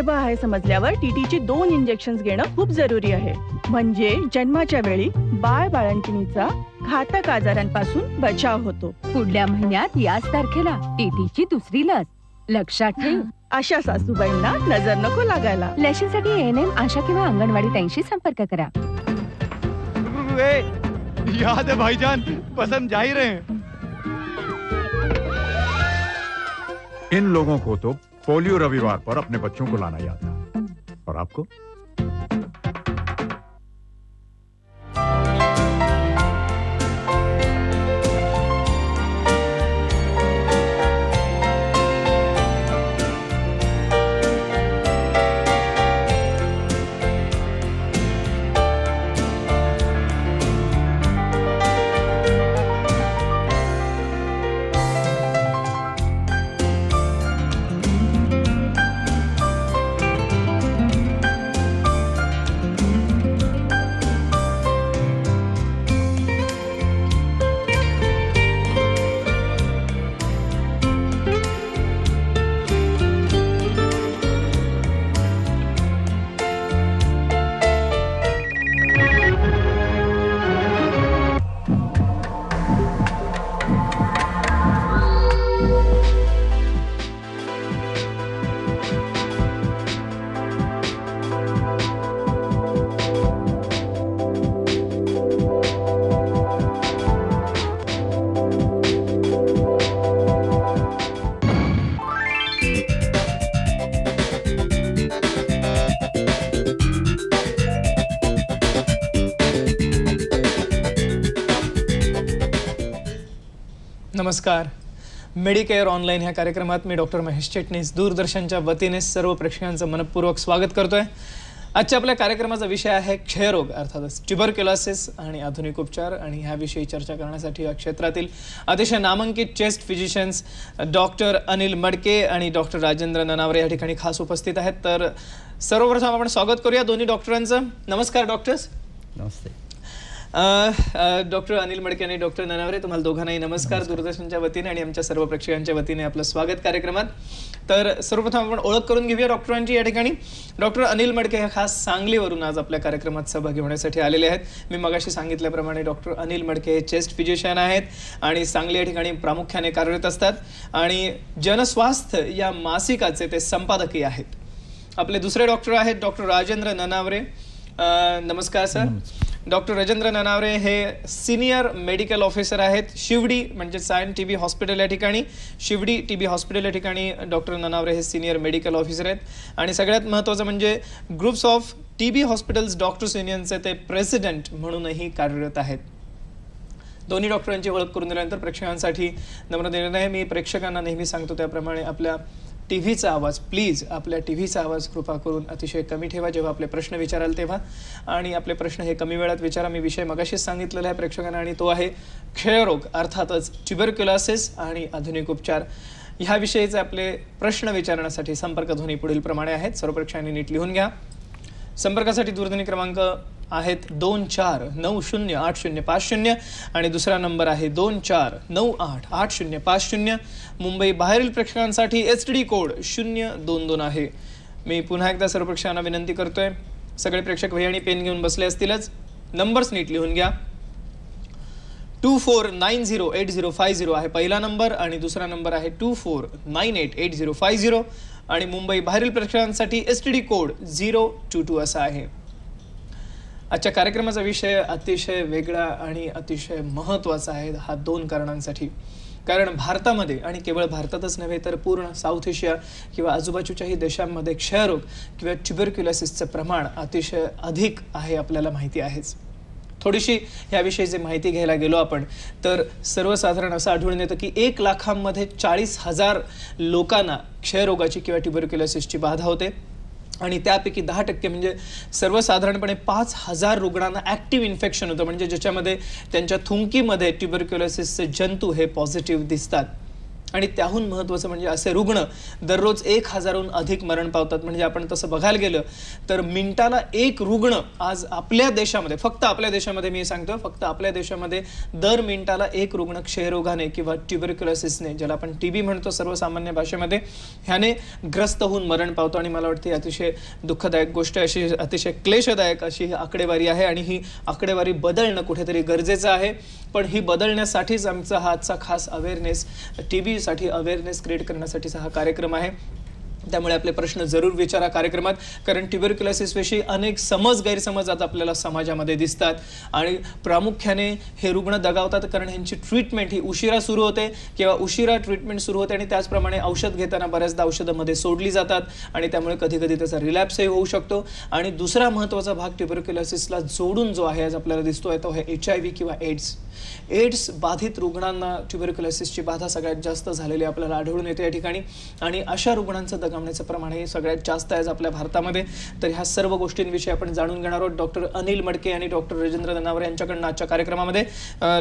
गर्भ आहे समजल्यावर टीटीची 2 इंजेक्शन्स घेणं खूप जरुरी आहे. म्हणजे जन्माच्या वेळी बाळंतिणीचा घातक आजारांपासून बचाव होतो. पुढल्या महिन्यात याच तारखेला टीटीची 2री लस. लक्षात ठेव. अशा सासूबाईंना नजर नको लागायला. लशीसाठी एएनएम, आशा किंवा अंगणवाडी 83 संपर्क करा. याद है भाईजान, पसंद जा ही रहे हैं. इन लोगों को तो पोलियो रविवार पर अपने बच्चों को लाना याद था, और आपको? नमस्कार. मेडिकेअर ऑनलाईन ह्या कार्यक्रमात मी डॉक्टर महेश चिटणीस दूरदर्शनच्या वतीने सर्व प्रेक्षकांचं मनपूर्वक स्वागत करतोय. आजच्या आपल्या कार्यक्रमाचा विषय आहे क्षयरोग अर्थातच ट्युबरक्युलोसिस आणि आधुनिक उपचार. आणि ह्याविषयी चर्चा करण्यासाठी या क्षेत्रातील अतिशय नामांकित चेस्ट फिजिशियन्स डॉक्टर अनिल मडके आणि डॉक्टर राजेंद्र ननावरे या ठिकाणी खास उपस्थित आहेत. तर सर्वप्रथम आपण स्वागत करूया दोन्ही डॉक्टरांचं. नमस्कार डॉक्टर्स. नमस्ते. डॉक्टर अनिल मडके आणि डॉक्टर ननावरे, तुम्हाला दोघांनाही नमस्कार. दूरदर्शनच्या वतीने आणि आमच्या सर्व प्रेक्षकांच्या वतीने आपलं स्वागत कार्यक्रमात. तर सर्वप्रथम आपण ओळख करून घेऊया डॉक्टरांची. या ठिकाणी डॉक्टर अनिल मडके हे खास सांगलीवरून आज आपल्या कार्यक्रमात सहभागी होण्यासाठी आलेले आहेत. मी मगाशी सांगितल्याप्रमाणे डॉक्टर अनिल मडके हे चेस्ट फिजिशियन आहेत आणि सांगली या ठिकाणी प्रामुख्याने कार्यरत असतात आणि जनस्वास्थ्य या मासिकाचे ते संपादकही आहेत. आपले दुसरे डॉक्टर आहेत डॉक्टर राजेंद्र ननावरे. नमस्कार सर. डॉक्टर राजेंद्र ननावरे हे सिनियर मेडिकल ऑफिसर आहेत शिवडी म्हणजे सायन टीबी हॉस्पिटल या ठिकाणी. शिवडी टीबी हॉस्पिटल या ठिकाणी डॉक्टर ननावरे हे सिनियर मेडिकल ऑफिसर आहेत. आणि सगळ्यात महत्त्वाचं म्हणजे groups of TB hospitals doctors युनियनचे ते प्रेसिडेंट म्हणूनही कार्यरत आहेत. दोन्ही डॉक्टरांची ओळख करून दिल्यानंतर प्रेक्षकांसाठी नम्र विनंती आहे. मी प्रेक्षकांना नेहमी सांगतो त्याप्रमाणे आपल्या टीव्हीचा आवाज, प्लीज आपल्या टीव्हीचा आवाज कृपा करून अतिशय कमी ठेवा जेव्हा आपले प्रश्न विचाराल तेव्हा. आणि आपले प्रश्न हे कमी वेळात विचारा. मी विषय मगाशीच सांगितलेला आहे प्रेक्षकांना आणि तो आहे क्षयरोग अर्थातच ट्युबरक्युलोसिस आणि आधुनिक उपचार. ह्याविषयीचे आपले प्रश्न विचारण्यासाठी संपर्क ध्वनी पुढील प्रमाणे आहेत. सर्व प्रेक्षकांनी नीट लिहून घ्या. संपर्कासाठी दूरध्वनी क्रमांक आहेत 24908050 आणि दुसरा नंबर आहे 24988050. मुंबई बाहेरील प्रेक्षकांसाठी STD कोड 022 आहे. मी पुन्हा एकदा सर्व प्रेक्षकांना विनंती करतोय, सगळे प्रेक्षक वही आणि पेन घेऊन बसले असतीलच. नंबर्स नीट लिहून घ्या. 24908050 आहे पहिला नंबर आणि दुसरा नंबर आहे 24988050 आणि मुंबई बाहेरील प्रेक्षकांसाठी STD कोड 022 असा आहे. आजच्या कार्यक्रमाचा विषय अतिशय वेगळा आणि अतिशय महत्त्वाचा आहे. हा 2 कारणांसाठी. कारण भारतामध्ये आणि केवळ भारतातच नव्हे तर पूर्ण साऊथ एशिया किंवा आजूबाजूच्याही देशांमध्ये क्षयरोग किंवा ट्युबरक्युलोसिसचं प्रमाण अतिशय अधिक आहे, आपल्याला माहिती आहेच. थोडीशी याविषयीची माहिती घ्यायला गेलो आपण तर सर्वसाधारण असं आढळून येतं की 1 लाखांमध्ये 40,000 लोकांना क्षयरोगाची किंवा ट्युबरक्युलोसिसची बाधा होते आणि त्यापैकी 10% म्हणजे सर्वसाधारणपणे 5,000 रुग्णांना ॲक्टिव्ह इन्फेक्शन होतं, म्हणजे ज्याच्यामध्ये त्यांच्या थुंकीमध्ये ट्युबरक्युलोसिसचे जंतू हे पॉझिटिव्ह दिसतात. आणि त्याहून महत्त्वाचं म्हणजे असे रुग्ण दररोज 1000हून अधिक मरण पावतात. म्हणजे आपण तसं बघायला गेलं तर मिनिटाला एक रुग्ण आज आपल्या देशामध्ये, फक्त आपल्या देशामध्ये मी सांगतो, फक्त आपल्या देशामध्ये दर मिनिटाला एक रुग्ण क्षयरोगाने किंवा ट्युबरक्युलोसिसने, ज्याला आपण टीबी म्हणतो सर्वसामान्य भाषेमध्ये, ह्याने ग्रस्त होऊन मरण पावतो. आणि मला वाटते अतिशय दुःखदायक गोष्ट अशी, अतिशय क्लेशदायक अशी ही आकडेवारी आहे आणि ही आकडेवारी बदलणं कुठेतरी गरजेचं आहे. पण ही बदलण्यासाठीच आमचा हा आजचा खास अवेअरनेस, टीबी साठी अवेअरनेस क्रिएट करण्यासाठीचा हा कार्यक्रम आहे. त्यामुळे आपले प्रश्न जरूर विचारा कार्यक्रमात, कारण ट्युबरक्युलोसिस विषयी अनेक गैरसमज आज आपल्याला समाजामध्ये दिसतात आणि प्रामुख्याने हे रुग्ण दगावतात कारण ह्यांची ट्रीटमेंट ही उशिरा सुरू होते किंवा उशिरा ट्रीटमेंट सुरू होते आणि त्याचप्रमाणे औषध घेताना बऱ्याचदा औषधामध्ये सोडली जातात आणि त्यामुळे कधी कधी त्याचा रिलॅप्सही होऊ शकतो. आणि दुसरा महत्त्वाचा भाग ट्युबरक्युलोसिसला जोडून जो आहे आज आपल्याला दिसतोय तो आहे HIV किंवा एड्स बाधित रुग्णांना ट्युबरक्युलोसिसची बाधा सगळ्यात जास्त झालेली आपल्याला आढळून येते या ठिकाणी. आणि अशा रुग्णांचं दगावण्याचं प्रमाण हे सगळ्यात जास्त आहे आपल्या भारतामध्ये. तर ह्या सर्व गोष्टींविषयी आपण जाणून घेणार आहोत डॉक्टर अनिल मडके आणि डॉक्टर राजेंद्र ननावरे यांच्याकडून आजच्या कार्यक्रमामध्ये.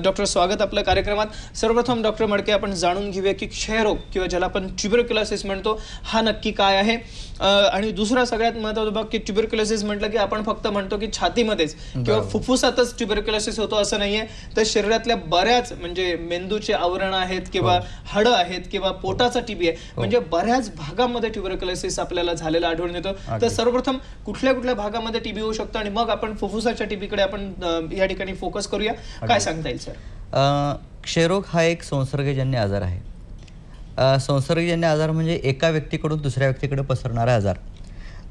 डॉक्टर, स्वागत आपल्या कार्यक्रमात. सर्वप्रथम डॉक्टर मडके, आपण जाणून घेऊया की क्षयरोग किंवा ज्याला आपण ट्युबरक्युलोसिस म्हणतो हा नक्की काय आहे. आणि दुसरा सगळ्यात महत्त्वाचा भाग की ट्युबरक्युलोसिस म्हटलं की आपण फक्त म्हणतो की छातीमध्येच किंवा फुफ्फुसातच ट्युबरक्युलोसिस होतो असं नाहीये, तर शरीरातल्या बऱ्याच म्हणजे मेंदूचे आवरण आहेत किंवा हाडं आहेत किंवा पोटाचा टीबी आहे, म्हणजे बऱ्याच भागामध्ये ट्युबरक्युलोसिस आपल्याला झालेला आढळून येतो. तर सर्वप्रथम कुठल्या कुठल्या भागामध्ये टीबी होऊ शकतो आणि मग आपण फुफ्फुसाच्या टीबीकडे आपण या ठिकाणी फोकस करूया. काय सांगता येईल सर? क्षयरोग हा एक संसर्गजन्य आजार आहे. संसर्गजन्य आजार म्हणजे एका व्यक्तीकडून दुसऱ्या व्यक्तीकडे पसरणारा आजार.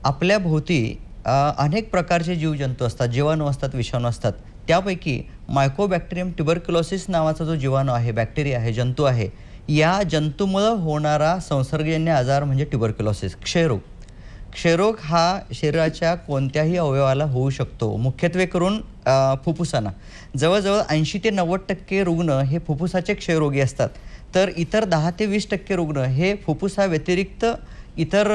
आपल्या भोवती अनेक प्रकारचे जीवजंतू असतात, जीवाणू असतात, विषाणू असतात. त्यापैकी मायकोबॅक्टेरियम ट्युबरक्युलोसिस नावाचा जो जीवाणू आहे, बॅक्टेरिया आहे, जंतू आहे, या जंतूमुळे होणारा संसर्गजन्य आजार म्हणजे ट्युबरक्युलोसिस, क्षयरोग. क्षयरोग हा शरीराच्या कोणत्याही अवयवाला होऊ शकतो, मुख्यत्वे करून फुफ्फुसांना. जवळजवळ 80 ते 90% रुग्ण हे फुफ्फुसाचे क्षयरोगी असतात, तर इतर 10 ते 20% रुग्ण हे फुफ्फुसाव्यतिरिक्त इतर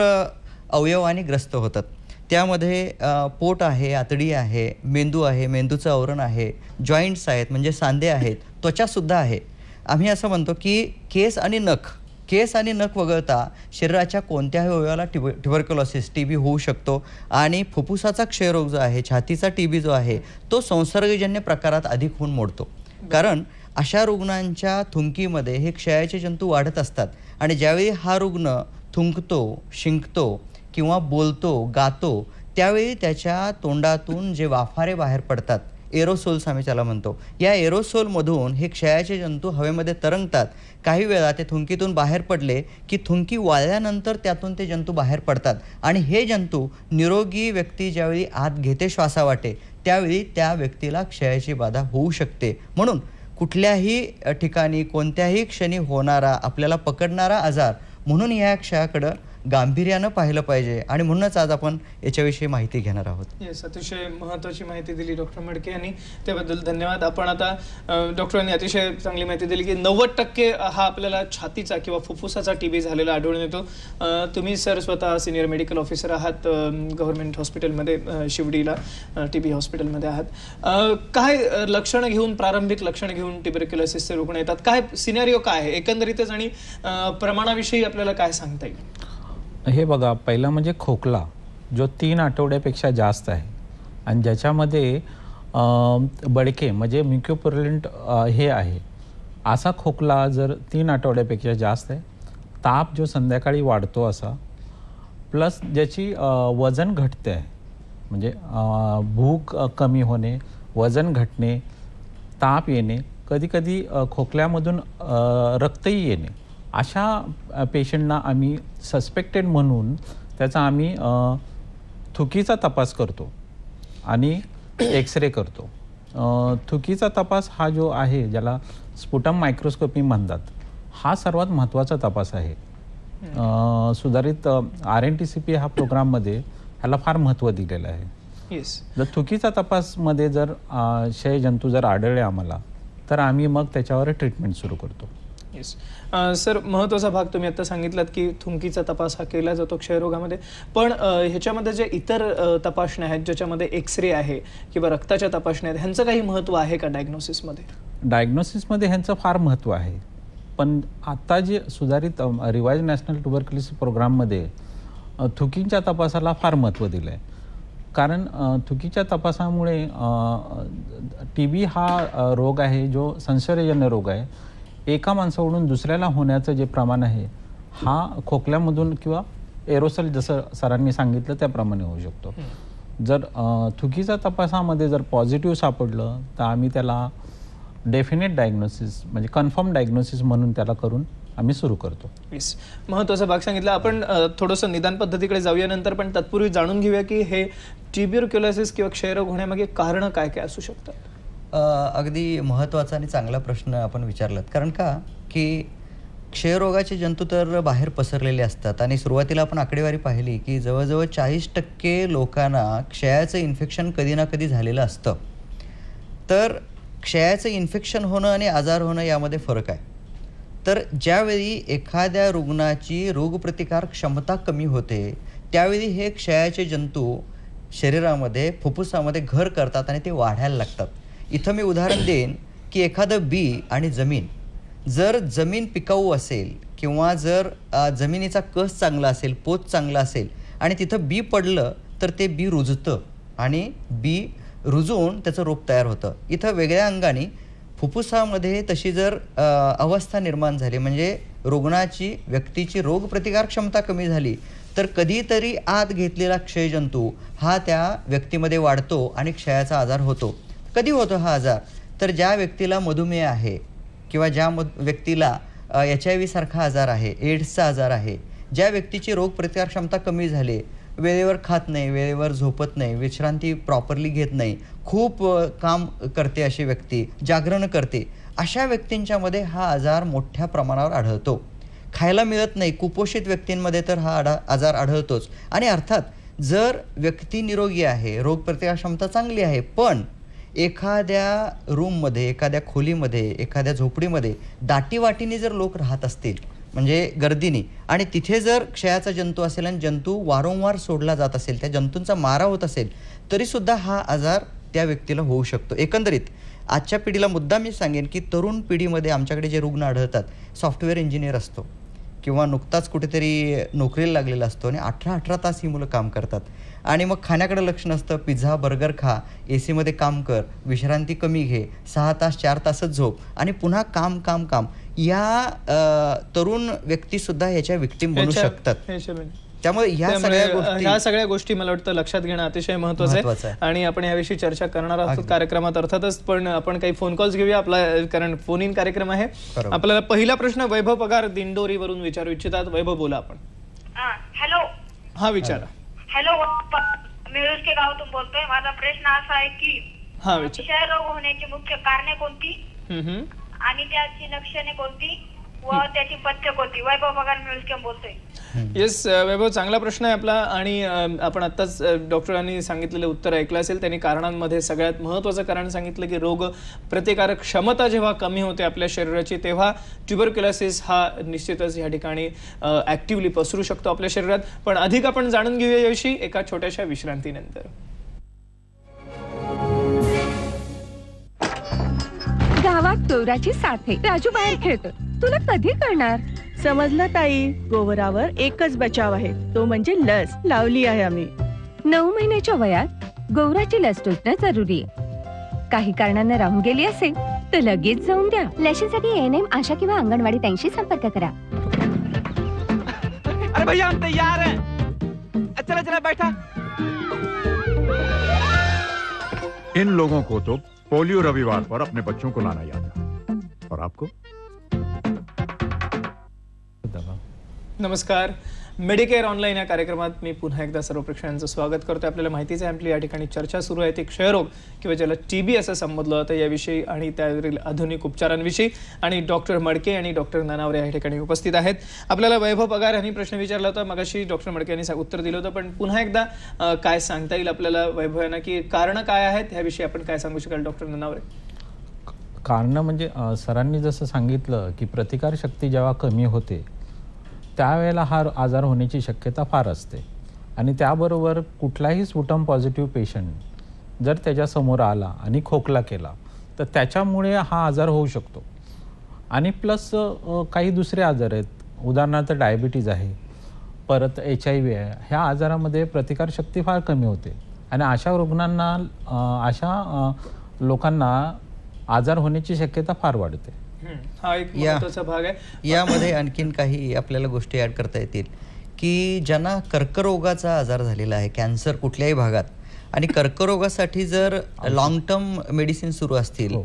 अवयवांनी ग्रस्त होतात. त्यामध्ये पोट आहे, आतडी आहे, मेंदू आहे, मेंदूचं आवरण आहे, जॉईंट्स आहेत म्हणजे सांधे आहेत, त्वचासुद्धा आहे. आम्ही असं म्हणतो की केस आणि नख वगळता शरीराच्या कोणत्याही अवयवाला ट्युबरक्युलोसिस, टीबी होऊ शकतो. आणि फुफ्फुसाचा क्षयरोग जो आहे, छातीचा टीबी जो आहे, तो संसर्गजन्य प्रकारात अधिक होऊन मोडतो. कारण अशा रुग्णांच्या थुंकीमध्ये हे क्षयाचे जंतू वाढत असतात आणि ज्यावेळी हा रुग्ण थुंकतो, शिंकतो किंवा बोलतो, गातो, त्यावेळी त्याच्या तोंडातून जे वाफारे बाहेर पडतात, एरोसोल्स आम्ही त्याला म्हणतो, या एरोसोलमधून हे क्षयाचे जंतू हवेमध्ये तरंगतात. काही वेळा ते थुंकीतून बाहेर पडले की थुंकी वाळल्यानंतर त्यातून ते जंतू बाहेर पडतात आणि हे जंतू निरोगी व्यक्ती ज्यावेळी आत घेते श्वासावाटे, त्यावेळी त्या व्यक्तीला क्षयाची बाधा होऊ शकते. म्हणून कुठल्याही ठिकाणी कोणत्याही क्षणी होणारा, आपल्याला पकडणारा आजार, म्हणून या क्षयाकडं गांभीर्यानं पाहिलं पाहिजे आणि म्हणूनच आज आपण याच्याविषयी माहिती घेणार आहोत. येस, अतिशय महत्त्वाची माहिती दिली डॉक्टर मडके यांनी, त्याबद्दल धन्यवाद. आपण आता डॉक्टरांनी अतिशय चांगली माहिती दिली की 90% हा आपल्याला छातीचा किंवा फुफ्फुसाचा टीबी झालेला आढळून येतो. तुम्ही सर स्वतः सिनियर मेडिकल ऑफिसर आहात गव्हर्नमेंट हॉस्पिटलमध्ये, शिवडीला टीबी हॉस्पिटलमध्ये आहात. काय लक्षणं घेऊन, प्रारंभिक लक्षणं घेऊन ट्युबरक्युलोसिसचे रुग्ण येतात? काय सिनेरिओ काय आहे एकंदरीतच आणि प्रमाणाविषयी आपल्याला काय सांगता येईल? हे बघा, पहिला म्हणजे खोकला जो 3 आठवड्यापेक्षा जास्त आहे आणि ज्याच्यामध्ये बडके म्हणजे म्युकोप्युरुलेंट हे आहे, असा खोकला जर 3 आठवड्यापेक्षा जास्त आहे, ताप जो संध्याकाळी वाढतो असा, प्लस ज्याची वजन घटते आहे, म्हणजे भूक कमी होणे, वजन घटणे, ताप येणे, कधीकधी खोकल्यामधून रक्तही येणे, अशा पेशंटना आम्ही सस्पेक्टेड म्हणून त्याचा आम्ही थुकीचा तपास करतो आणि एक्सरे करतो. थुकीचा तपास हा जो आहे, ज्याला स्पुटम मायक्रोस्कोपी म्हणतात, हा सर्वात महत्त्वाचा तपास आहे. सुधारित RNTCP हा प्रोग्राममध्ये ह्याला फार महत्त्व दिलेलं आहे. जर थुकीचा तपासमध्ये जर क्षयजंतू जर आढळले आम्हाला, तर आम्ही मग त्याच्यावर ट्रीटमेंट सुरू करतो. येस सर, महत्त्वाचा भाग तुम्ही आता सांगितलात की थुंकीचा तपास हा केला जातो क्षयरोगामध्ये, पण ह्याच्यामध्ये जे इतर तपासण्या आहेत, ज्याच्यामध्ये एक्सरे आहे किंवा रक्ताच्या तपासण्या आहेत, ह्यांचं काही महत्त्व आहे का डायग्नोसिसमध्ये? डायग्नोसिसमध्ये ह्यांचं फार महत्त्व आहे. पण आता जे सुधारित रिवाइज नॅशनल ट्युबरक्युलोसिस प्रोग्राममध्ये थुकीच्या तपासाला फार महत्त्व दिलं आहे. कारण थुकीच्या तपासामुळे TB हा रोग आहे जो संसर्गजन्य रोग आहे. एका माणसाकडून दुसऱ्याला होण्याचं जे प्रमाण आहे हा खोकल्यामधून किंवा एरोसल जसं सरांनी सांगितलं त्याप्रमाणे होऊ शकतो. जर थुकीच्या तपासामध्ये जर पॉझिटिव्ह सापडलं तर आम्ही त्याला डेफिनेट डायग्नोसिस म्हणजे कन्फर्म डायग्नोसिस म्हणून त्याला करून आम्ही सुरू करतो. येस, महत्त्वाचा भाग सांगितला आपण. थोडंसं निदान पद्धतीकडे जाऊया नंतर, पण तत्पूर्वी जाणून घेऊया की हे ट्युबरक्युलोसिस किंवा क्षयरोग होण्यामागे कारण काय काय असू शकतात. अगदी महत्त्वाचा आणि चांगला प्रश्न आपण विचारलात. कारण का की क्षयरोगाचे जंतू तर बाहेर पसरलेले असतात आणि सुरुवातीला आपण आकडेवारी पाहिली की जवळजवळ 40% लोकांना क्षयाचं इन्फेक्शन कधी ना कधी झालेलं असतं. तर क्षयाचं इन्फेक्शन होणं आणि आजार होणं यामध्ये फरक आहे. तर ज्यावेळी एखाद्या रुग्णाची रोगप्रतिकार क्षमता कमी होते त्यावेळी हे क्षयाचे जंतू शरीरामध्ये फुफ्फुसामध्ये घर करतात आणि ते वाढायला लागतात. इथं मी उदाहरण देईन की एखादं बी आणि जमीन, जर जमीन पिकाऊ असेल किंवा जर जमिनीचा कस चांगला असेल, पोत चांगला असेल आणि तिथं बी पडलं तर ते बी रुजतं आणि बी रुजवून त्याचं रोप तयार होतं. इथं वेगळ्या अंगाने फुफ्फुसामध्ये तशी जर अवस्था निर्माण झाली म्हणजे रुग्णाची व्यक्तीची रोगप्रतिकार क्षमता कमी झाली तर कधीतरी आत घेतलेला क्षयजंतू हा त्या व्यक्तीमध्ये वाढतो आणि क्षयाचा आजार होतो. कधी होतो हा आजार? तर ज्या व्यक्तीला मधुमेह आहे किंवा ज्या व्यक्तीला HIV सारखा आजार आहे, एड्सचा आजार आहे, ज्या व्यक्तीची रोगप्रतिकार क्षमता कमी झाली, वेळेवर खात नाही, वेळेवर झोपत नाही, विश्रांती प्रॉपरली घेत नाही, खूप काम करते अशी व्यक्ती, जागरण करते, अशा व्यक्तींच्यामध्ये हा आजार मोठ्या प्रमाणावर आढळतो. खायला मिळत नाही, कुपोषित व्यक्तींमध्ये तर हा आजार आढळतोच. आणि अर्थात जर व्यक्ती निरोगी आहे, रोगप्रतिकार क्षमता चांगली आहे, पण एखाद्या रूममध्ये, एखाद्या खोलीमध्ये, एखाद्या झोपडीमध्ये दाटीवाटीने जर लोक राहत असतील म्हणजे गर्दीने आणि तिथे जर क्षयाचा जंतू असेल आणि जंतू वारंवार सोडला जात असेल, त्या जंतूंचा मारा होत असेल तरीसुद्धा हा आजार त्या व्यक्तीला होऊ शकतो. एकंदरीत आजच्या पिढीला मुद्दा मी सांगेन की तरुण पिढीमध्ये आमच्याकडे जे रुग्ण आढळतात, सॉफ्टवेअर इंजिनियर असतो किंवा नुकताच कुठेतरी नोकरीला लागलेला असतो आणि 18 तास ही मुलं काम करतात आणि मग खाण्याकडे लक्ष नसतं. पिझ्झा बर्गर खा, AC मध्ये काम कर, विश्रांती कमी घे, 6 तास 4 तासच झोप आणि पुन्हा काम काम काम. या तरुण व्यक्तीसुद्धा याच्या विक्टीम बनू शकतात. त्यामुळे ह्या सगळ्या गोष्टी मला वाटतं लक्षात घेणं अतिशय महत्त्वाचं आहे आणि आपण याविषयी चर्चा करणार आहोत कार्यक्रमात अर्थातच. पण आपण काही फोन कॉल्स घेऊया आपला, कारण फोन इन कार्यक्रम आहे. आपल्याला पहिला प्रश्न वैभव पगार दिंडोरीवरून विचारू इच्छितात. वैभव बोला आपण. हॅलो. हा विचारा. हॅलो, मी के गावातून बोलतोय. माझा प्रश्न असा आहे की क्षयरोग होण्याची मुख्य कारणे कोणती आणि त्याची लक्षणे कोणती व त्याची पथ्य कोणती? वैभव पगार मिळून बोलतोय. येस वैभव, चांगला प्रश्न आहे आपला आणि आपण आत्ताच डॉक्टरांनी सांगितलेलं उत्तर ऐकलं असेल. त्यांनी कारणांमध्ये सगळ्यात महत्त्वाचं कारण सांगितलं की रोग प्रतिकारक क्षमता जेव्हा कमी होते आपल्या शरीराची तेव्हा ट्युबरक्युलोसिस हा निश्चितच या ठिकाणी ऍक्टिव्हली पसरू शकतो आपल्या शरीरात. पण अधिक आपण जाणून घेऊया याविषयी एका छोट्याशा विश्रांतीनंतर. गावात गौराची साथ आहे, राजू बाहेर खेळतो, तुला कधी कळणार? समजलं ताई, गोवरावर एकच बचाव आहे, तो म्हणजे लस लावली आहे आम्ही. 9 महिन्याच्या वयात गौराची लस टोचणं जरुरी आहे. काही कारणांना राहून गेली असेल तर लगेच जाऊन द्या. लशीसाठी ANM, आशा किंवा अंगणवाडी 83 संपर्क करा. अरे भैया हम तैयार हैं. चला चला बैठा. इन लोगों को तो पोलियो रविवार पर अपने बच्चों को लाना याद रहा. और आपको? नमस्कार. मेडिकेअर ऑनलाईन या कार्यक्रमात मी पुन्हा एकदा सर्व प्रेक्षकांचं स्वागत करतो. आपल्याला माहितीच आहे आपली या ठिकाणी चर्चा सुरू आहे ती क्षयरोग किंवा ज्याला TB असं संबोधलं जातं याविषयी आणि त्यावरील आधुनिक उपचारांविषयी. आणि डॉक्टर मडके आणि डॉक्टर नानावरे या ठिकाणी उपस्थित आहेत. आपल्याला वैभव पगार यांनी प्रश्न विचारला होता, मगाशी डॉक्टर मडके यांनी उत्तर दिलं होतं, पण पुन्हा एकदा काय सांगता येईल आपल्याला वैभव यांना की कारण काय आहेत याविषयी आपण काय सांगू शकाल डॉक्टर नानावरे? कारण म्हणजे सरांनी जसं सांगितलं की प्रतिकारशक्ती जेव्हा कमी होते त्यावेळेला हा आजार होण्याची शक्यता फार असते आणि त्याबरोबर कुठलाही स्पुटम पॉझिटिव्ह पेशंट जर त्याच्यासमोर आला आणि खोकला केला तर त्याच्यामुळे हा आजार होऊ शकतो. आणि प्लस काही दुसरे आजार आहेत, उदाहरणार्थ डायबिटीज आहे, परत HIV आहे. ह्या आजारामध्ये प्रतिकारशक्ती फार कमी होते आणि अशा रुग्णांना लोकांना आजार होण्याची शक्यता फार वाढते. हा एक महत्त्वाचा भाग आहे. यामध्ये आणखीन काही आपल्याला गोष्टी ऍड करता येतील की ज्यांना कर्करोगाचा आजार झालेला आहे, कॅन्सर कुठल्याही भागात, आणि कर्करोगासाठी जर लॉंग टर्म मेडिसिन सुरू असतील,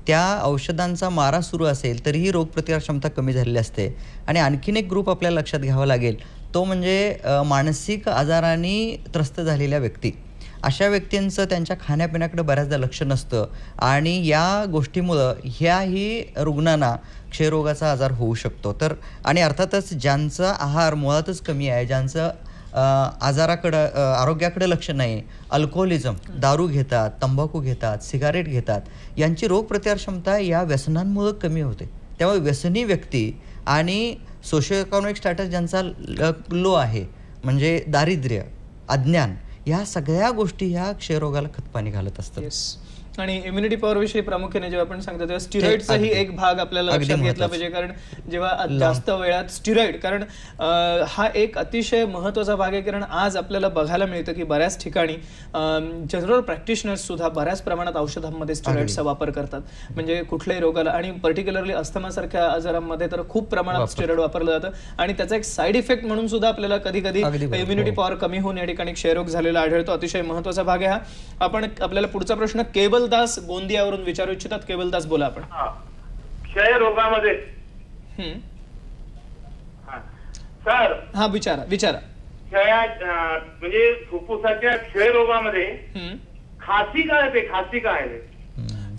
त्या औषधांचा मारा सुरू असेल, तरीही रोगप्रतिकार क्षमता कमी झालेली असते. आणि आणखीन एक ग्रुप आपल्याला लक्षात घ्यावा लागेल, तो म्हणजे मानसिक आजाराने त्रस्त झालेल्या व्यक्ती. अशा व्यक्तींचं त्यांच्या खाण्यापिण्याकडे बऱ्याचदा लक्ष नसतं आणि या गोष्टीमुळं ह्याही रुग्णांना क्षयरोगाचा आजार होऊ शकतो. तर आणि अर्थातच ज्यांचा आहार मुळातच कमी आहे, ज्यांचं आरोग्याकडे लक्ष नाही, अल्कोहोलिझम, दारू घेतात, तंबाखू घेतात, सिगारेट घेतात, यांची रोगप्रतिकार क्षमता या व्यसनांमुळे कमी होते. त्यामुळे व्यसनी व्यक्ती आणि सोशिओ इकॉनॉमिक स्टॅटस ज्यांचा लो आहे, म्हणजे दारिद्र्य, अज्ञान, ह्या सगळ्या गोष्टी ह्या क्षयरोगाला खतपाणी घालत असतात. आणि इम्युनिटी पॉवर विषयी प्रामुख्याने जेव्हा आपण सांगतो तेव्हा स्टिरॉइडचाही एक भाग आपल्याला लक्षात घेतला पाहिजे. कारण जेव्हा जास्त वेळात स्टिरॉइड, कारण हा एक अतिशय महत्त्वाचा भाग आहे. कारण आज आपल्याला बघायला मिळतं की बऱ्याच ठिकाणी जनरल प्रॅक्टिशनर्स सुद्धा बऱ्याच प्रमाणात औषधांमध्ये स्टिरॉइडचा वापर करतात. म्हणजे कुठल्याही रोगाला आणि पर्टिक्युलरली अस्थमासारख्या आजारांमध्ये तर खूप प्रमाणात स्टिरॉइड वापरलं जातं आणि त्याचा एक साईड इफेक्ट म्हणून सुद्धा आपल्याला कधी कधी इम्युनिटी पॉवर कमी होऊन या ठिकाणी क्षयरोग झालेला आढळतो. अतिशय महत्त्वाचा भाग आहे हा. आपण आपल्याला पुढचा प्रश्न केबल दास गोंदियावरून विचारू इच्छितात. केबल दास बोला आपण. क्षय रोगामध्ये सर हा विचारा म्हणजे फुफ्फुसाच्या क्षय रोगामध्ये खासी काय आहे? खासी काय आहे?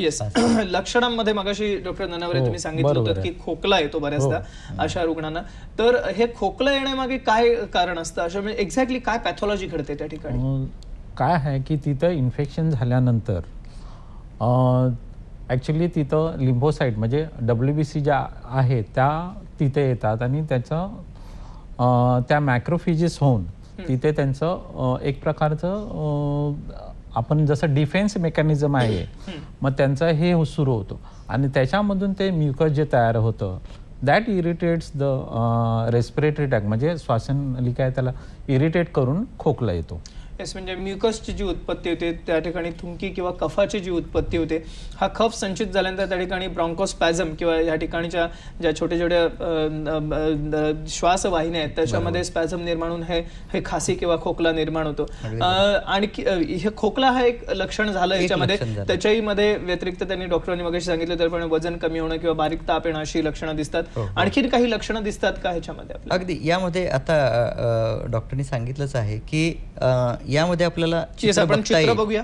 येस, लक्षणांमध्ये मगाशी डॉक्टर ननावरे तुम्ही सांगितलं होतं की खोकला येतो बऱ्याचदा अशा रुग्णांना. तर हे खोकला येण्यामागे काय कारण असतं? अशा म्हणजे एक्झॅक्टली काय पॅथॉलॉजी घडते त्या ठिकाणी? काय आहे की तिथं इन्फेक्शन झाल्यानंतर ॲक्च्युली तिथं लिम्फोसाईट म्हणजे WBC ज्या आहेत त्या तिथे येतात आणि त्याचं त्या मॅक्रोफिजिस होऊन तिथे त्यांचं एक प्रकारचं आपण जसं डिफेन्स मेकॅनिझम आहे, मग त्यांचं हे सुरू होतं आणि त्याच्यामधून ते म्युकस जे तयार होतं that irritates the respiratory tract, म्हणजे श्वासनलिका आहे त्याला इरिटेट करून खोकला येतो. येस, म्हणजे म्युकसची जी उत्पत्ती होते त्या ठिकाणी थुंकी किंवा कफाची जी उत्पत्ती होते, हा कफ संचित झाल्यानंतर त्या ठिकाणी ब्रॉन्कोस्पॅझम किंवा या ठिकाणच्या ज्या छोट्या छोट्या श्वासवाहिन्या आहेत त्याच्यामध्ये स्पॅझम निर्माण होऊन हे खासी किंवा खोकला निर्माण होतो. आणि हे खोकला हा एक लक्षण झालं याच्यामध्ये. त्याच्याही मध्ये व्यतिरिक्त त्यांनी डॉक्टरांनी मगाशी सांगितलं तर पण वजन कमी होणं किंवा बारीक ताप येणं अशी लक्षणं दिसतात. आणखी काही लक्षणं दिसतात का ह्याच्यामध्ये? अगदी यामध्ये आता डॉक्टरनी सांगितलंच आहे की यामध्ये आपल्याला चित्र बघूया.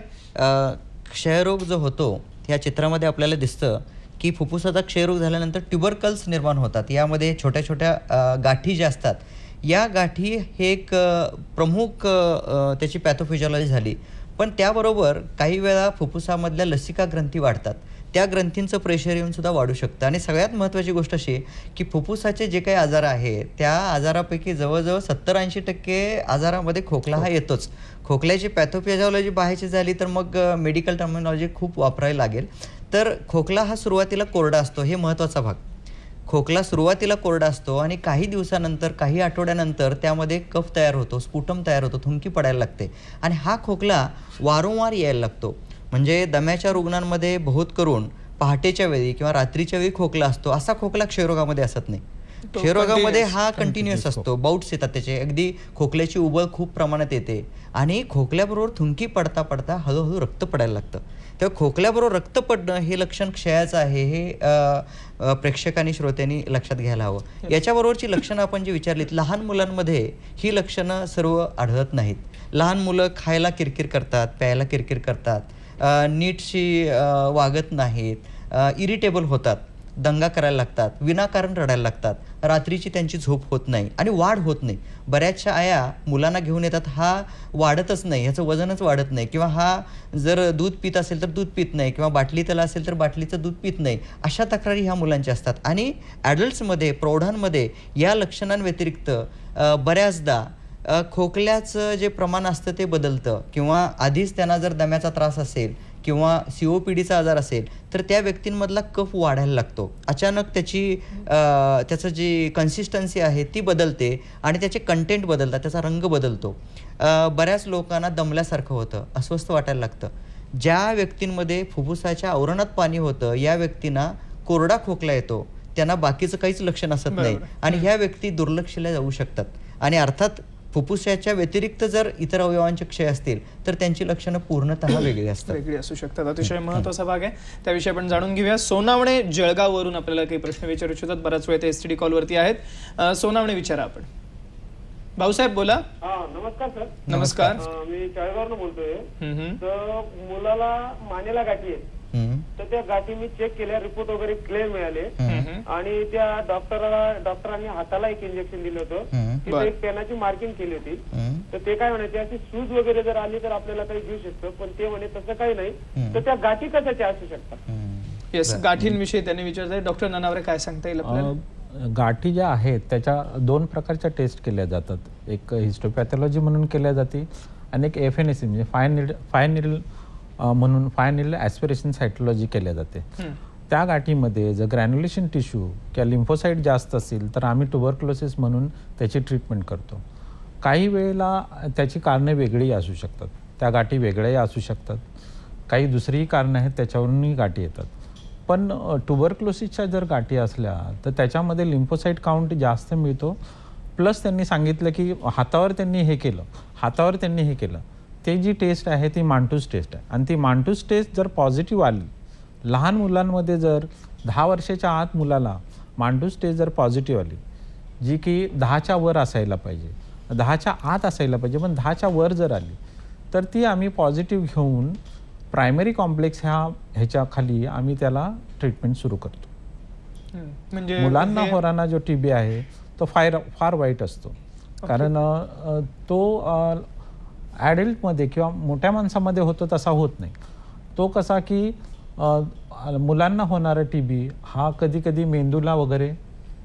क्षयरोग जो होतो या चित्रामध्ये आपल्याला दिसतं की फुफ्फुसाचा क्षयरोग झाल्यानंतर ट्युबरकल्स निर्माण होतात. यामध्ये छोट्या छोट्या गाठी ज्या असतात, या गाठी हे एक प्रमुख त्याची पॅथोफिजिओलॉजी झाली. पण त्याबरोबर काही वेळा फुफ्फुसामधल्या लसिका ग्रंथी वाढतात, त्या ग्रंथींचं प्रेशर येऊन सुद्धा वाढू शकतं. आणि सगळ्यात महत्त्वाची गोष्ट अशी की फुफ्फुसाचे जे काही आजार आहेत त्या आजारापैकी जवळजवळ 70-80% आजारामध्ये खोकला हा येतोच. खोकल्याची पॅथोफिजिओलॉजी पाहायची झाली तर मग मेडिकल टर्मिनॉलॉजी खूप वापरायला लागेल. तर खोकला हा सुरुवातीला कोरडा असतो, हे महत्त्वाचा भाग. खोकला सुरुवातीला कोरडा असतो आणि काही दिवसानंतर, काही आठवड्यानंतर त्यामध्ये कफ तयार होतो, स्पुटम तयार होतो, थुंकी पडायला लागते आणि हा खोकला वारंवार यायला लागतो. म्हणजे दम्याच्या रुग्णांमध्ये बहुत करून पहाटेच्या वेळी किंवा रात्रीच्या वेळी खोकला असतो, असा खोकला क्षयरोगामध्ये असत नाही. क्षयरोगामध्ये हा कंटिन्युअस असतो, बाउट्स येतात त्याचे, अगदी खोकल्याची उबळ खूप प्रमाणात येते आणि खोकल्याबरोबर थुंकी पडता पडता हळूहळू रक्त पडायला लागतं. तेव्हा खोकल्याबरोबर रक्त पडणं हे लक्षण क्षयाचं आहे, हे प्रेक्षकांनी श्रोत्यांनी लक्षात घ्यायला हवं. याच्याबरोबरची लक्षणं आपण जी विचारलीत, लहान मुलांमध्ये ही लक्षणं सर्व आढळत नाहीत. लहान मुलं खायला किरकिर करतात, प्यायला किरकिर करतात, नीटशी वागत नाहीत, इरिटेबल होतात, दंगा करायला लागतात, विनाकारण रडायला लागतात, रात्रीची त्यांची झोप होत नाही आणि वाढ होत नाही. बऱ्याचशा आया मुलांना घेऊन येतात, हा वाढतच नाही, ह्याचं वजनच वाढत नाही, किंवा हा जर दूध पित असेल तर दूध पित नाही, किंवा बाटली त्याला असेल तर बाटलीचं दूध पित नाही, अशा तक्रारी ह्या मुलांच्या असतात. आणि ॲडल्ट्समध्ये, प्रौढांमध्ये या लक्षणांव्यतिरिक्त बऱ्याचदा खोकल्याचं जे प्रमाण असतं ते बदलतं, किंवा आधीच त्यांना जर दम्याचा त्रास असेल किंवा COPDचा आजार असेल तर त्या व्यक्तींमधला कफ वाढायला लागतो. अचानक त्याचं जी कन्सिस्टन्सी आहे ती बदलते आणि त्याचे कंटेंट बदलतात, त्याचा रंग बदलतो. बऱ्याच लोकांना दमल्यासारखं होतं, अस्वस्थ वाटायला लागतं. ज्या व्यक्तींमध्ये फुफ्फुसाच्या आवरणात पाणी होतं या व्यक्तींना कोरडा खोकला येतो, त्यांना बाकीचं काहीच लक्षण असत नाही आणि ह्या व्यक्ती दुर्लक्षल्या जाऊ शकतात. आणि अर्थात फुफ्फुसाच्या व्यतिरिक्त जर इतर अवयवांचे क्षय असतील तर त्यांची लक्षणं पूर्णतः वेगळी असू शकतात. अतिशय महत्त्वाचा भाग आहे, त्याविषयी आपण जाणून घेऊया. सोनावणे जळगाववरून आपल्याला काही प्रश्न विचारू इच्छितात. बराच वेळ ते STD कॉलवरती आहेत. सोनावणे विचारा आपण. भाऊसाहेब बोला. नमस्कार सर. नमस्कार. मी चाळीसगाववरून बोलतोय. तर मुलाला मानेला गाठी आहेत, तर त्या गाठी मी चेक केल्या, रिपोर्ट वगैरे क्लिअर मिळाले आणि त्या डॉक्टरांनी हाताला एक इंजेक्शन दिलं होतं, तिथे एक पेनाची मार्किंग केली होती. तर ते काय म्हणायचे, अशी सूज वगैरे जर आली तर आपल्याला काही घेऊ शकतं, पण ते म्हणे तसं काही नाही. तर त्या गाठी कशाच्या असू शकतात? येस, गाठींविषयी त्यांनी विचारलंय. डॉक्टर ननावरे काय सांगता येईल आपल्याला? गाठी ज्या आहेत त्याच्या 2 प्रकारच्या टेस्ट केल्या जातात. एक हिस्टोपॅथॉलॉजी म्हणून केल्या जाते आणि एक FNAC म्हणजे फाय नीडल ॲस्पिरेशन सायटोलॉजी केल्या जाते. त्या गाठीमध्ये जर ग्रॅन्युलेशन टिश्यू किंवा लिम्फोसाईट जास्त असेल तर आम्ही ट्युबरक्लोसिस म्हणून त्याची ट्रीटमेंट करतो. काही वेळेला त्याची कारणे वेगळी असू शकतात, त्या गाठी वेगळ्याही असू शकतात, काही दुसरीही कारणं आहेत त्याच्यावरूनही गाठी येतात. पण ट्युबरक्लोसिसच्या जर गाठी असल्या तर त्याच्यामध्ये लिम्फोसाईट काउंट जास्त मिळतो. प्लस त्यांनी सांगितलं की हातावर त्यांनी हे केलं, ते जी टेस्ट आहे ती मांटूस टेस्ट आहे आणि ती मांटूस टेस्ट जर पॉझिटिव्ह आली, लहान मुलांमध्ये जर 10 वर्षाच्या आत मुलाला मांटूस टेस्ट जर पॉझिटिव्ह आली, जी की 10च्या वर असायला पाहिजे, 10च्या आत असायला पाहिजे, पण 10च्या वर जर आली तर ती आम्ही पॉझिटिव्ह घेऊन प्रायमरी कॉम्प्लेक्स ह्याच्या खाली आम्ही त्याला ट्रीटमेंट सुरू करतो. म्हणजे मुलांना होणारा जो TB आहे तो फार वाईट असतो, कारण तो ॲडल्टमध्ये किंवा मोठ्या माणसामध्ये होतो तसा होत नाही. तो कसा की मुलांना होणारा TB हा कधी कधी मेंदूला वगैरे,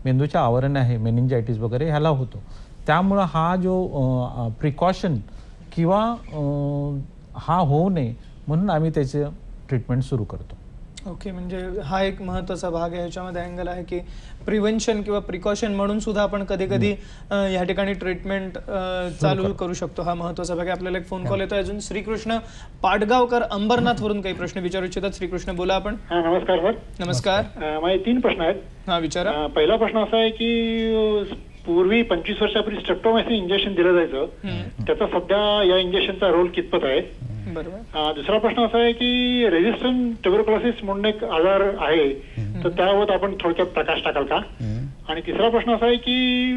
मेंदूच्या आवरण आहे मेनिंजायटिस वगैरे ह्याला होतो. त्यामुळं हा जो प्रिकॉशन किंवा हा होऊ नये म्हणून आम्ही त्याचे ट्रीटमेंट सुरू करतो. ओके, म्हणजे हा एक महत्त्वाचा भाग आहे. ह्याच्यामध्ये अँगल आहे की प्रिव्हेन्शन किंवा प्रिकॉशन म्हणून सुद्धा आपण कधी कधी या ठिकाणी ट्रीटमेंट चालू करू शकतो. हा महत्त्वाचा भाग आहे. आपल्याला एक फोन कॉल येतोय अजून. श्रीकृष्ण पाटगावकर अंबरनाथ वरून काही प्रश्न विचारू इच्छितात. श्रीकृष्ण बोला आपण. नमस्कार सर. नमस्कार. माझे 3 प्रश्न आहेत. हा विचारा. पहिला प्रश्न असा आहे की पूर्वी 25 वर्षापूर्वी स्ट्रेप्टोमायसिन इंजेक्शन दिलं जायचं, त्याचा सध्या या इंजेक्शनचा रोल कितपत आहे? दुसरा प्रश्न असा आहे की रेझिस्टंट ट्युबरक्लोसिस म्हणून एक आजार आहे, तर त्यावर आपण थोडक्यात प्रकाश टाकाल का? आणि तिसरा प्रश्न असा आहे की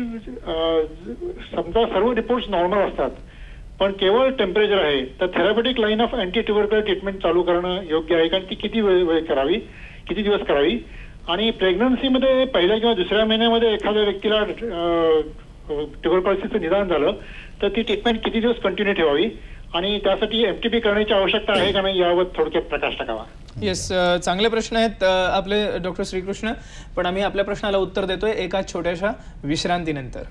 समजा सर्व रिपोर्ट्स नॉर्मल असतात पण केवळ टेम्परेचर आहे, तर therapeutic line of anti tubercular treatment चालू करणं योग्य आहे, कारण ती किती दिवस करावी? आणि प्रेग्नन्सीमध्ये पहिल्या किंवा दुसऱ्या महिन्यामध्ये एखाद्या व्यक्तीला ट्युबरक्लोसिसचं निदान झालं तर ती ट्रीटमेंट किती दिवस कंटिन्यू ठेवावी आणि त्यासाठी MTP करण्याची आवश्यकता आहे का नाही यावर थोडक्यात प्रकाश टाकावा. येस, चांगले प्रश्न आहेत आपले डॉक्टर श्रीकृष्ण, पण आम्ही आपल्या प्रश्नाला उत्तर देतोय एका छोट्याशा विश्रांतीनंतर.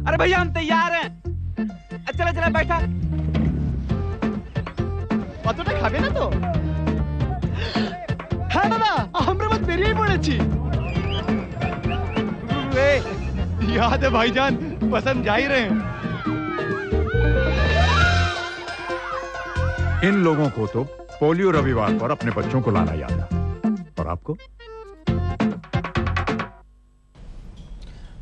अरे भैया हम तैयार हैं, चला चला बैठा, पतोटा खाबे ना तो. हाँ दादा, हमरे मत मेरी ही पड़ेची. याद है भाईजान, पसंद जा ही रहे हैं. इन लोगों को तो पोलियो रविवार पर अपने बच्चों को लाना याद था, और आपको?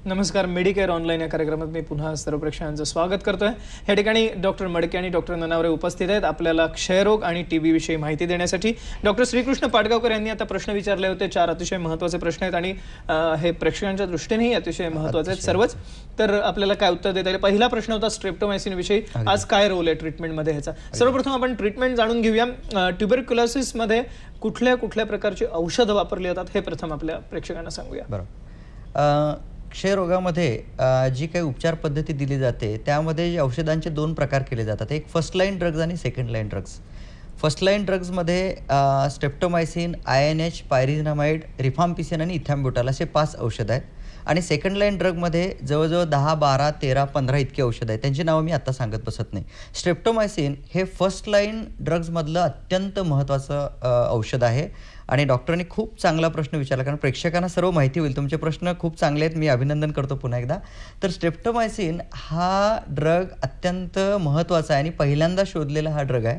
नमस्कार. मेडिकेअर ऑनलाईन या कार्यक्रमात मी पुन्हा सर्व प्रेक्षकांचं स्वागत करतोय. या ठिकाणी डॉक्टर मडके आणि डॉक्टर ननावरे उपस्थित आहेत आपल्याला क्षयरोग आणि TB विषयी माहिती देण्यासाठी. डॉक्टर श्रीकृष्ण पाटगावकर यांनी आता प्रश्न विचारले होते. 4 अतिशय महत्त्वाचे प्रश्न आहेत आणि हे प्रेक्षकांच्या दृष्टीनेही अतिशय महत्त्वाचे आहेत सर्वच. तर आपल्याला काय उत्तर देता येईल? पहिला प्रश्न होता स्ट्रेप्टोमायसिन विषयी. आज काय रोल आहे ट्रीटमेंटमध्ये ह्याचा? सर्वप्रथम आपण ट्रीटमेंट जाणून घेऊया. ट्युबरक्युलोसिसमध्ये कुठल्या कुठल्या प्रकारची औषधं वापरली जातात हे प्रथम आपल्या प्रेक्षकांना सांगूया. बरोबर. क्षयरोगामध्ये जी काही उपचार पद्धती दिली जाते त्यामध्ये औषधांचे 2 प्रकार केले जातात. एक फर्स्ट लाईन ड्रग्ज आणि second line drugs. First line ड्रग्जमध्ये स्ट्रेप्टोमायसिन, INH, पायरिझिनामाइड, रिफाम्पिसिन आणि इथॅम्ब्युटाल असे 5 औषध आहेत. आणि सेकंड लाईन ड्रगमध्ये जवळजवळ 10, 12, 13, 15 इतकी औषधं आहेत. त्यांची नावं मी आता सांगत बसत नाही. स्ट्रेप्टोमायसिन हे फर्स्ट लाईन ड्रग्जमधलं अत्यंत महत्त्वाचं औषध आहे. आणि डॉक्टरांनी खूप चांगला प्रश्न विचारला, कारण प्रेक्षकांना सर्व माहिती होईल. तुमचे प्रश्न खूप चांगले आहेत, मी अभिनंदन करतो पुन्हा एकदा. तर स्ट्रेप्टोमायसिन हा ड्रग अत्यंत महत्त्वाचा आहे आणि पहिल्यांदा शोधलेला हा ड्रग आहे.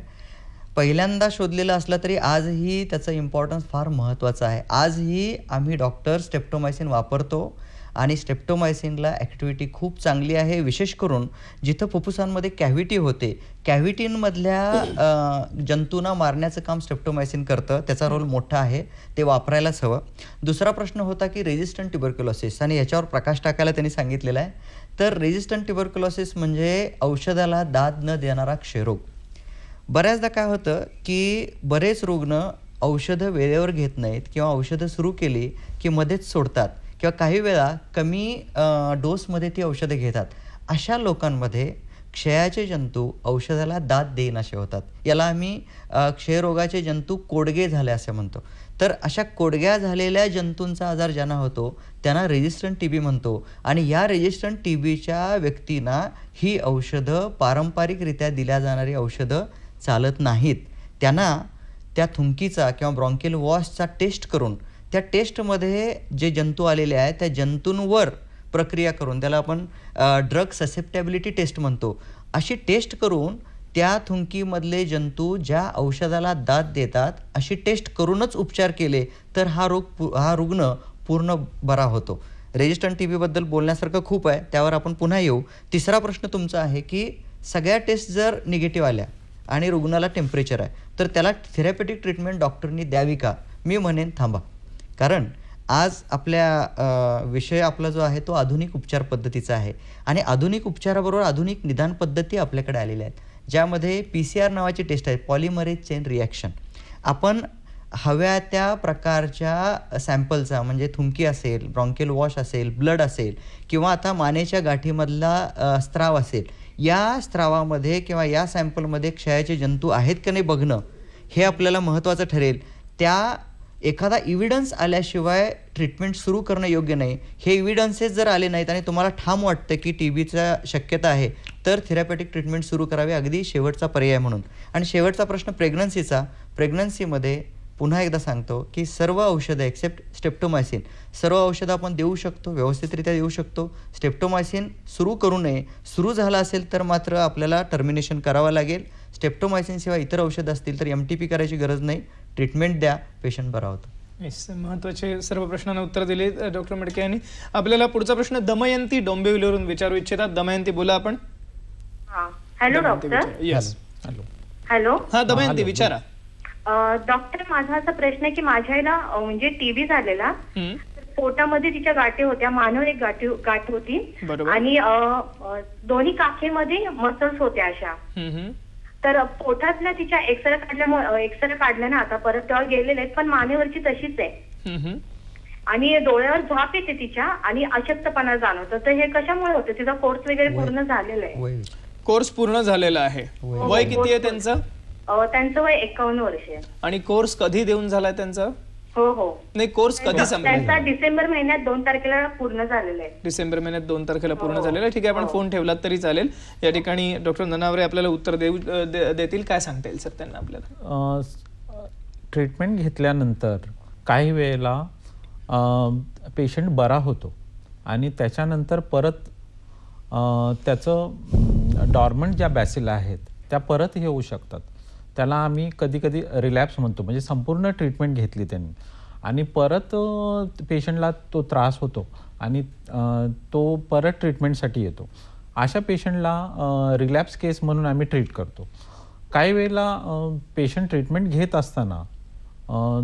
पहिल्यांदा शोधलेला असला तरी आजही त्याचं इम्पॉर्टन्स फार महत्त्वाचं आहे. आजही आम्ही डॉक्टर स्ट्रेप्टोमायसिन वापरतो आणि स्ट्रेप्टोमायसिनला ॲक्टिव्हिटी खूप चांगली आहे. विशेष करून जिथं फुफ्फुसांमध्ये कॅव्हिटी होते, कॅव्हिटींमधल्या जंतूंना मारण्याचं काम स्ट्रेप्टोमायसिन करतं. त्याचा रोल मोठा आहे, ते वापरायलाच हवं. दुसरा प्रश्न होता की रेझिस्टंट ट्युबरक्युलोसिस, आणि याच्यावर प्रकाश टाकायला त्यांनी सांगितलेलं आहे. तर रेझिस्टंट ट्युबरक्युलोसिस म्हणजे औषधाला दाद न देणारा क्षयरोग. बऱ्याचदा काय होतं की बरेच रुग्ण औषधं वेळेवर घेत नाहीत किंवा औषधं सुरू केली की मध्येच सोडतात किंवा काही वेळा कमी डोसमध्ये ती औषधं घेतात. अशा लोकांमध्ये क्षयाचे जंतू औषधाला दाद देईनासे होतात. याला आम्ही क्षयरोगाचे जंतू कोडगे झाले असे म्हणतो. तर अशा कोडग्या झालेल्या जंतूंचा आजार ज्यांना होतो त्यांना रेजिस्टंट TB म्हणतो. आणि या रेजिस्टंट TBच्या व्यक्तींना ही औषधं पारंपरिकरित्या दिल्या जाणारी औषधं चालत नाहीत. त्यांना त्या थुंकीचा किंवा ब्रॉन्कियल वॉशचा टेस्ट करून त्या टेस्टमध्ये जे जंतू आलेले आहेत त्या जंतूंवर प्रक्रिया करून, त्याला आपण ड्रग ससेप्टेबिलिटी टेस्ट म्हणतो, अशी टेस्ट करून त्या थुंकीमधले जंतू ज्या औषधाला दाद देतात अशी टेस्ट करूनच उपचार केले तर हा रुग्ण पूर्ण बरा होतो. रेजिस्टंट TBबद्दल बोलण्यासारखं खूप आहे, त्यावर आपण पुन्हा येऊ. तिसरा प्रश्न तुमचा आहे की सगळ्या टेस्ट जर निगेटिव्ह आल्या आणि रुग्णाला टेम्परेचर आहे तर त्याला थेरॅपेटिक ट्रीटमेंट डॉक्टरनी द्यावी का? मी म्हणेन थांबा. कारण आज आपल्या विषय आपला जो आहे तो आधुनिक उपचार पद्धतीचा आहे आणि आधुनिक उपचाराबरोबर आधुनिक निदान पद्धती आपल्याकडे आलेल्या आहेत, ज्यामध्ये PCR नावाची टेस्ट आहे, पॉलिमरेज चेन रिॲक्शन. आपण हव्या त्या प्रकारच्या सॅम्पलचा, म्हणजे थुंकी असेल, ब्रॉन्कियल वॉश असेल, ब्लड असेल किंवा आता मानेच्या गाठीमधला स्त्राव असेल, या स्त्रावामध्ये किंवा या सॅम्पलमध्ये क्षयाचे जंतू आहेत का नाही बघणं हे आपल्याला महत्त्वाचं ठरेल. त्या एखादा इव्हिडन्स आल्याशिवाय ट्रीटमेंट सुरू करणं योग्य नाही. हे इव्हिडन्सेस जर आले नाहीत आणि तुम्हाला ठाम वाटतं की TBचा शक्यता आहे तर थेरॅपेटिक ट्रीटमेंट सुरू करावी, अगदी शेवटचा पर्याय म्हणून. आणि शेवटचा प्रश्न प्रेग्नन्सीचा. प्रेग्नन्सीमध्ये पुन्हा एकदा सांगतो की सर्व औषधं एक्सेप्ट स्ट्रेप्टोमायसिन, सर्व औषधं आपण देऊ शकतो, व्यवस्थितरित्या देऊ शकतो. स्ट्रेप्टोमायसिन सुरू करू नये. सुरू झाला असेल तर मात्र आपल्याला टर्मिनेशन करावं लागेल. स्ट्रेप्टोमायसिन शिवाय इतर औषधं असतील तर MTP करायची गरज नाही. ट्रीटमेंट द्या, पेशंट बरा होतो. महत्त्वाचे सर्व प्रश्नांना उत्तर दिले डॉक्टर मडके यांनी. आपल्याला पुढचा प्रश्न दमयंती डोंबिवलीवरून विचारू इच्छितात. दमयंती बोला आपण. Hello doctor. यस. हॅलो. हा दमयंती विचारा. डॉक्टर, माझा असा प्रश्न आहे की माझ्या आईला म्हणजे TB झालेला, पोटामध्ये तिच्या गाठी होत्या, मानेवर एक गाठ होती आणि दोन्ही काखेमध्ये मसल्स होत्या अशा. तर पोटातल्या तिच्या एक्सरे काढल्या ना आता परत, तेव्हा गेलेले आहेत, पण मानेवरची तशीच आहे आणि डोळ्यावर झाप येते तिच्या आणि अशक्तपणा जाणवतो. तर हे कशामुळे होतं? तिचा कोर्स वगैरे पूर्ण झालेला आहे. कोर्स पूर्ण झालेला आहे. वय किती आहे त्यांचं? त्यांचं वय 51 वर्ष आहे. आणि कोर्स कधी देऊन झालाय त्यांचा? हो. नाही, कोर्स कधी संपला? त्यांचा डिसेंबर महिन्यात 2 तारखेला पूर्ण झालेला आहे. डिसेंबर महिन्यात 2 तारखेला पूर्ण झालेला आहे. ठीक आहे, आपण फोन ठेवलात तरी चालेल. या ठिकाणी डॉक्टर ननावरे आपल्याला उत्तर देतील. काय सांगता येईल सर त्यांना आपल्याला? ट्रीटमेंट घेतल्यानंतर काही वेळेला पेशंट बरा होतो आणि त्याच्यानंतर परत त्याचं डॉर्मंट ज्या बॅसिला आहेत त्या परत येऊ शकतात. त्याला आम्ही कधी कधी रिलॅप्स म्हणतो, म्हणजे संपूर्ण ट्रीटमेंट घेतली त्यांनी आणि परत पेशंटला तो त्रास होतो आणि तो परत ट्रीटमेंटसाठी येतो. अशा पेशंटला रिलॅप्स केस म्हणून आम्ही ट्रीट करतो. काही वेळेला पेशंट ट्रीटमेंट घेत असताना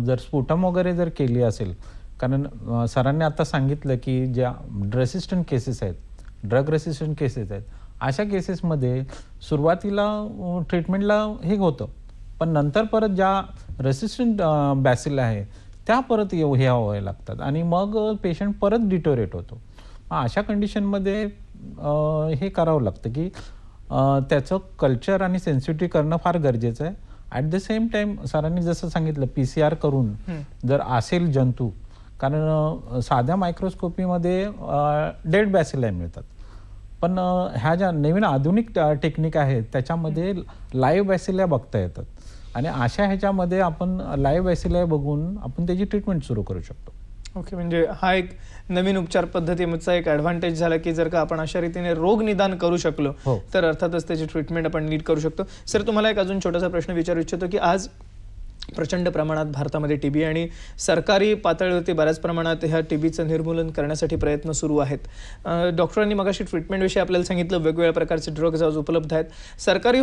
जर स्फोटम वगैरे जर केली असेल, कारण सरांनी आता सांगितलं की ज्या रेसिस्टंट केसेस आहेत, ड्रग रेसिस्टंट केसेस आहेत, अशा केसेसमध्ये सुरुवातीला ट्रीटमेंटला हे होतं, पण नंतर परत ज्या रेसिस्टंट बॅसिल आहे त्या परत हे व्हावे लागतात आणि मग पेशंट परत डिटोरेट होतो. अशा कंडिशनमध्ये हे करावं लागतं की त्याचं कल्चर आणि सेन्सिटिव्ह करणं फार गरजेचं आहे. ॲट द सेम टाईम सरांनी जसं सांगितलं PCR करून जर असेल जंतू, कारण साध्या मायक्रोस्कोपीमध्ये डेड बॅसिलाय मिळतात, पण ह्या ज्या नवीन आधुनिक टेक्निक आहेत त्याच्यामध्ये लाईव्ह बॅसिलाय बघता येतात आणि अशा ह्याच्यामध्ये आपण लाईव्ह बॅसिलाय बघून आपण त्याची ट्रीटमेंट सुरू करू शकतो. ओके, म्हणजे हा एक नवीन उपचार पद्धतीचा एक ॲडव्हान्टेज झाला की जर का आपण अशा रीतीने रोग निदान करू शकलो तर अर्थातच त्याची ट्रीटमेंट आपण नीट करू शकतो. सर, तुम्हाला एक अजून छोटासा प्रश्न विचारू इच्छितो की आज प्रचंड प्रमाणात भारतामध्ये टीबी आणि सरकारी पातळीवरती बऱ्याच प्रमाणात ह्या टीबीचं निर्मूलन करण्यासाठी प्रयत्न सुरू आहेत. डॉक्टरांनी मगाशी ट्रीटमेंटविषयी आपल्याला सांगितलं, वेगवेगळ्या प्रकारचे ड्रग्ज आज उपलब्ध आहेत. सरकारी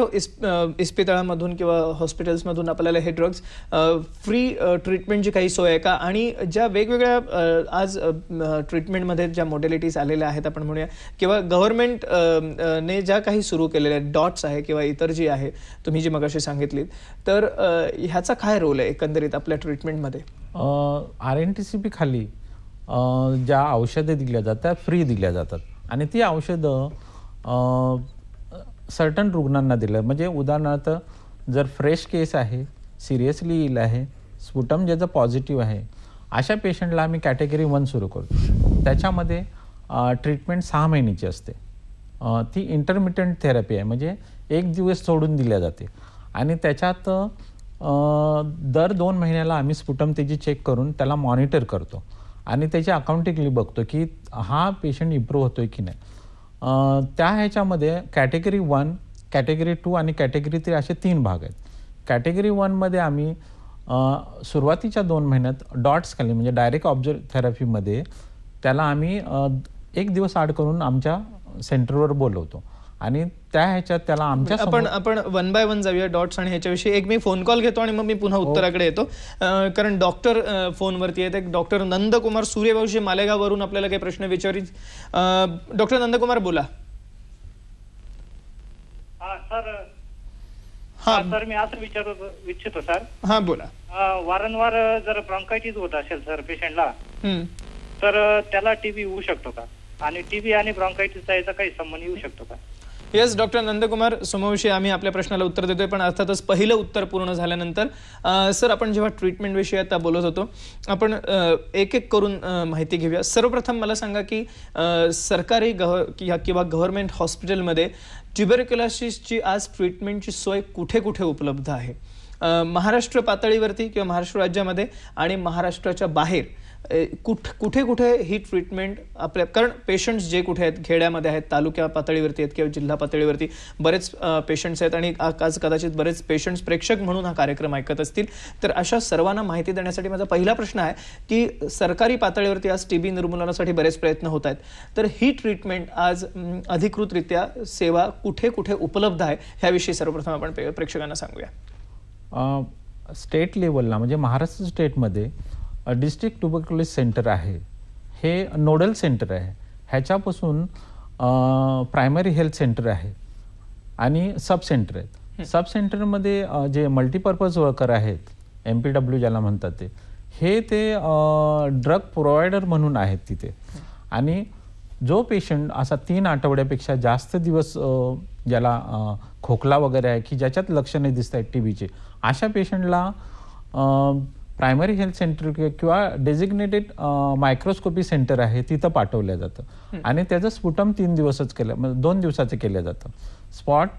इस्पितळांमधून किंवा हॉस्पिटल्समधून आपल्याला हे ड्रग्ज फ्री ट्रीटमेंटची काही सोय आहे का? आणि ज्या वेगवेगळ्या आज ट्रीटमेंटमध्ये ज्या मॉडेलिटीज आलेल्या आहेत आपण म्हणूया, किंवा गव्हर्नमेंटने ज्या काही सुरू केलेल्या डॉट्स आहे किंवा इतर जी आहे तुम्ही जी मगाशी सांगितलीत, तर ह्याचा काय रोल आहे एकंदरीत आपल्या ट्रीटमेंटमध्ये? RNTCP खाली ज्या औषधं दिल्या जातात फ्री दिल्या जातात आणि ती औषधं सर्टन रुग्णांना दिलं. म्हणजे उदाहरणार्थ जर फ्रेश केस आहे, सिरियसली इल आहे, स्पुटम ज्याचं पॉझिटिव्ह आहे, अशा पेशंटला आम्ही कॅटेगरी 1 सुरू करतो. त्याच्यामध्ये ट्रीटमेंट 6 महिन्याची असते. ती इंटरमिटंट थेरपी आहे, म्हणजे एक दिवस सोडून दिल्या जाते आणि त्याच्यात दर 2 महिन्याला आम्ही स्पुटम त्याची चेक करून त्याला मॉनिटर करतो आणि त्याची अकाउंटिंगली बघतो की हा पेशंट इम्प्रूव्ह होतोय की नाही. त्या ह्याच्यामध्ये कॅटेगरी 1, कॅटेगरी 2 आणि कॅटेगरी 3 असे 3 भाग आहेत. कॅटेगरी 1मध्ये आम्ही सुरुवातीच्या 2 महिन्यात डॉट्स खाली म्हणजे डायरेक्ट ऑब्झर्व थेरपीमध्ये त्याला आम्ही 1 दिवस आड करून आमच्या सेंटरवर बोलवतो आणि त्या ह्याच्यात त्याला आमच्या आपण 1 बाय 1 जाऊया डॉट्स आणि ह्याच्याविषयी. एक मी फोन कॉल घेतो आणि मग मी पुन्हा उत्तराकडे येतो, कारण डॉक्टर फोनवरती आहेत. एक डॉक्टर नंदकुमार सूर्यवंशी मालेगाववरून आपल्याला काही प्रश्न विचारित. डॉक्टर नंदकुमार बोला. सर मी असं विचारू इच्छितो सर. हा बोला. वारंवार जर ब्रॉन्कायटिस होत असेल सर पेशंटला, तर त्याला टीबी होऊ शकतो का? आणि टीबी आणि ब्रॉन्कायटिसचा याचा काही संबंध येऊ शकतो का? येस डॉक्टर नंदकुमार सोमवंशी, आम्ही आपल्या प्रश्नाला उत्तर देतोय, पण अर्थातच पहिलं उत्तर पूर्ण झाल्यानंतर सर आपण जेव्हा ट्रीटमेंट विषयी आता बोलत होतो आपण एक एक करून माहिती घेऊया. सर्वप्रथम मला सांगा की सरकारी किंवा गव्हर्नमेंट हॉस्पिटलमध्ये ट्युबरक्युलोसिसची आज ट्रीटमेंटची सोय कुठे कुठे उपलब्ध आहे? महाराष्ट्र पातळीवरती किंवा महाराष्ट्र राज्यामध्ये आणि महाराष्ट्राच्या बाहेर कुठे कुठे ही ट्रीटमेंट आपल्या, कारण पेशंट्स जे कुठे आहेत, खेड्यामध्ये आहेत, तालुक्या पातळीवरती आहेत किंवा जिल्हा पातळीवरती बरेच पेशंट्स आहेत आणि आज कदाचित बरेच पेशंट्स प्रेक्षक म्हणून हा कार्यक्रम ऐकत असतील, तर अशा सर्वांना माहिती देण्यासाठी माझा पहिला प्रश्न आहे की सरकारी पातळीवरती आज टीबी निर्मूलनासाठी बरेच प्रयत्न होत आहेत, तर ही ट्रीटमेंट आज अधिकृतरित्या सेवा कुठे कुठे उपलब्ध आहे ह्याविषयी सर्वप्रथम आपण प्रेक्षकांना सांगूया. स्टेट लेवलला म्हणजे महाराष्ट्र स्टेटमध्ये डिस्ट्रिक्ट ट्युबरक्युलोसिस सेंटर आहे, हे नोडल सेंटर आहे. ह्याच्यापासून प्रायमरी हेल्थ सेंटर आहे आणि सब सेंटर आहेत. सब सेंटरमध्ये जे मल्टीपर्पज वर्कर आहेत, MPW ज्याला म्हणतात, ते ड्रग प्रोव्हायडर म्हणून आहेत तिथे. आणि जो पेशंट असा 3 आठवड्यापेक्षा जास्त दिवस ज्याला खोकला वगैरे आहे की ज्याच्यात लक्षणे दिसत आहेत टीबीचे, अशा पेशंटला प्रायमरी हेल्थ सेंटर किंवा डेझिग्नेटेड मायक्रोस्कोपी सेंटर आहे तिथं पाठवलं जातं आणि त्याचं स्पुटम 3 दिवसच केलं, 2 दिवसाचं केलं जातं. स्पॉट,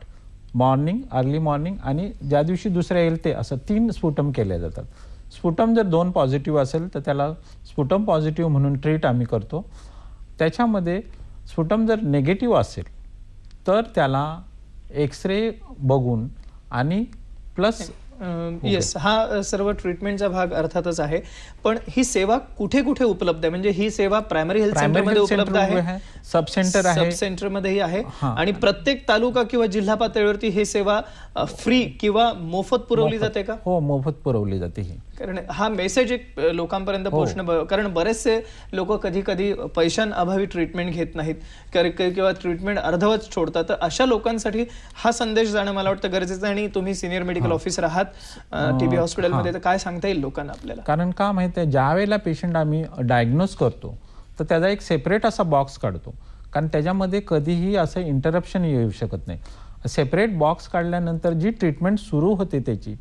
मॉर्निंग, अर्ली मॉर्निंग आणि ज्या दिवशी दुसऱ्या येईल ते, असं 3 स्पुटम केले जातात. स्पुटम जर 2 पॉझिटिव्ह असेल तर त्याला स्पुटम पॉझिटिव्ह म्हणून ट्रीट आम्ही करतो. त्याच्यामध्ये स्पुटम जर निगेटिव्ह असेल तर त्याला एक्सरे बघून आणि प्लस येस, हा सर्व ट्रीटमेंटचा भाग अर्थातच आहे, पण ही सेवा कुठे कुठे उपलब्ध आहे? म्हणजे ही सेवा प्रायमरी हेल्थ सेंटरमध्ये उपलब्ध आहे, सब सेंटर आहे, सब सेंटरमध्येही आहे आणि प्रत्येक तालुका किंवा जिल्हा पातळीवरती ही सेवा फ्री किंवा मोफत पुरवली जाते का? हो, मोफत पुरवली जाते ही. कारण हा मेसेज एक लोकांपर्यंत पोहोचणं, कारण बरेचसे लोक कधी कधी पैशांअभावी ट्रीटमेंट घेत नाहीत किंवा ट्रीटमेंट अर्धवट सोडतात, तर अशा लोकांसाठी हा संदेश जाणं मला वाटतं गरजेचं आहे. आणि तुम्ही सिनियर मेडिकल ऑफिसर आहात टीबी हॉस्पिटलमध्ये, तर काय सांगता येईल लोकांना आपल्याला? कारण का माहिती आहे, ज्या वेळेला पेशंट आम्ही डायग्नोज करतो तर त्याचा एक सेपरेट असा बॉक्स काढतो, कारण त्याच्यामध्ये कधीही असं इंटरप्शन येऊ शकत नाही. सेपरेट बॉक्स काढल्यानंतर जी ट्रीटमेंट सुरू होते त्याची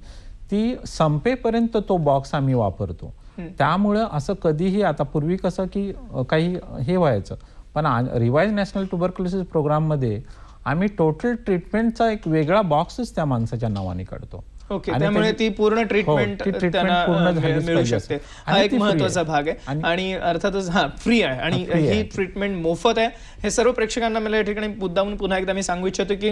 ती संपेपर्यंत तो बॉक्स आम्ही वापरतो त्यामुळे असं कधीही, आता पूर्वी कसं की काही हे व्हायचं, पण रिवाइज नॅशनल ट्युबरक्युलोसिस प्रोग्राममध्ये आम्ही टोटल ट्रीटमेंटचा एक वेगळा बॉक्सच त्या माणसाच्या नावाने काढतो. ओके, त्यामुळे ती पूर्ण ट्रीटमेंट त्यांना मिळू शकते. हा एक महत्वाचा भाग आहे. आणि अर्थातच फ्री आहे आणि ही ट्रीटमेंट मोफत आहे. हे सर्व प्रेक्षकांना मला या ठिकाणी मुद्दामून पुन्हा एकदा मी सांगू इच्छितो की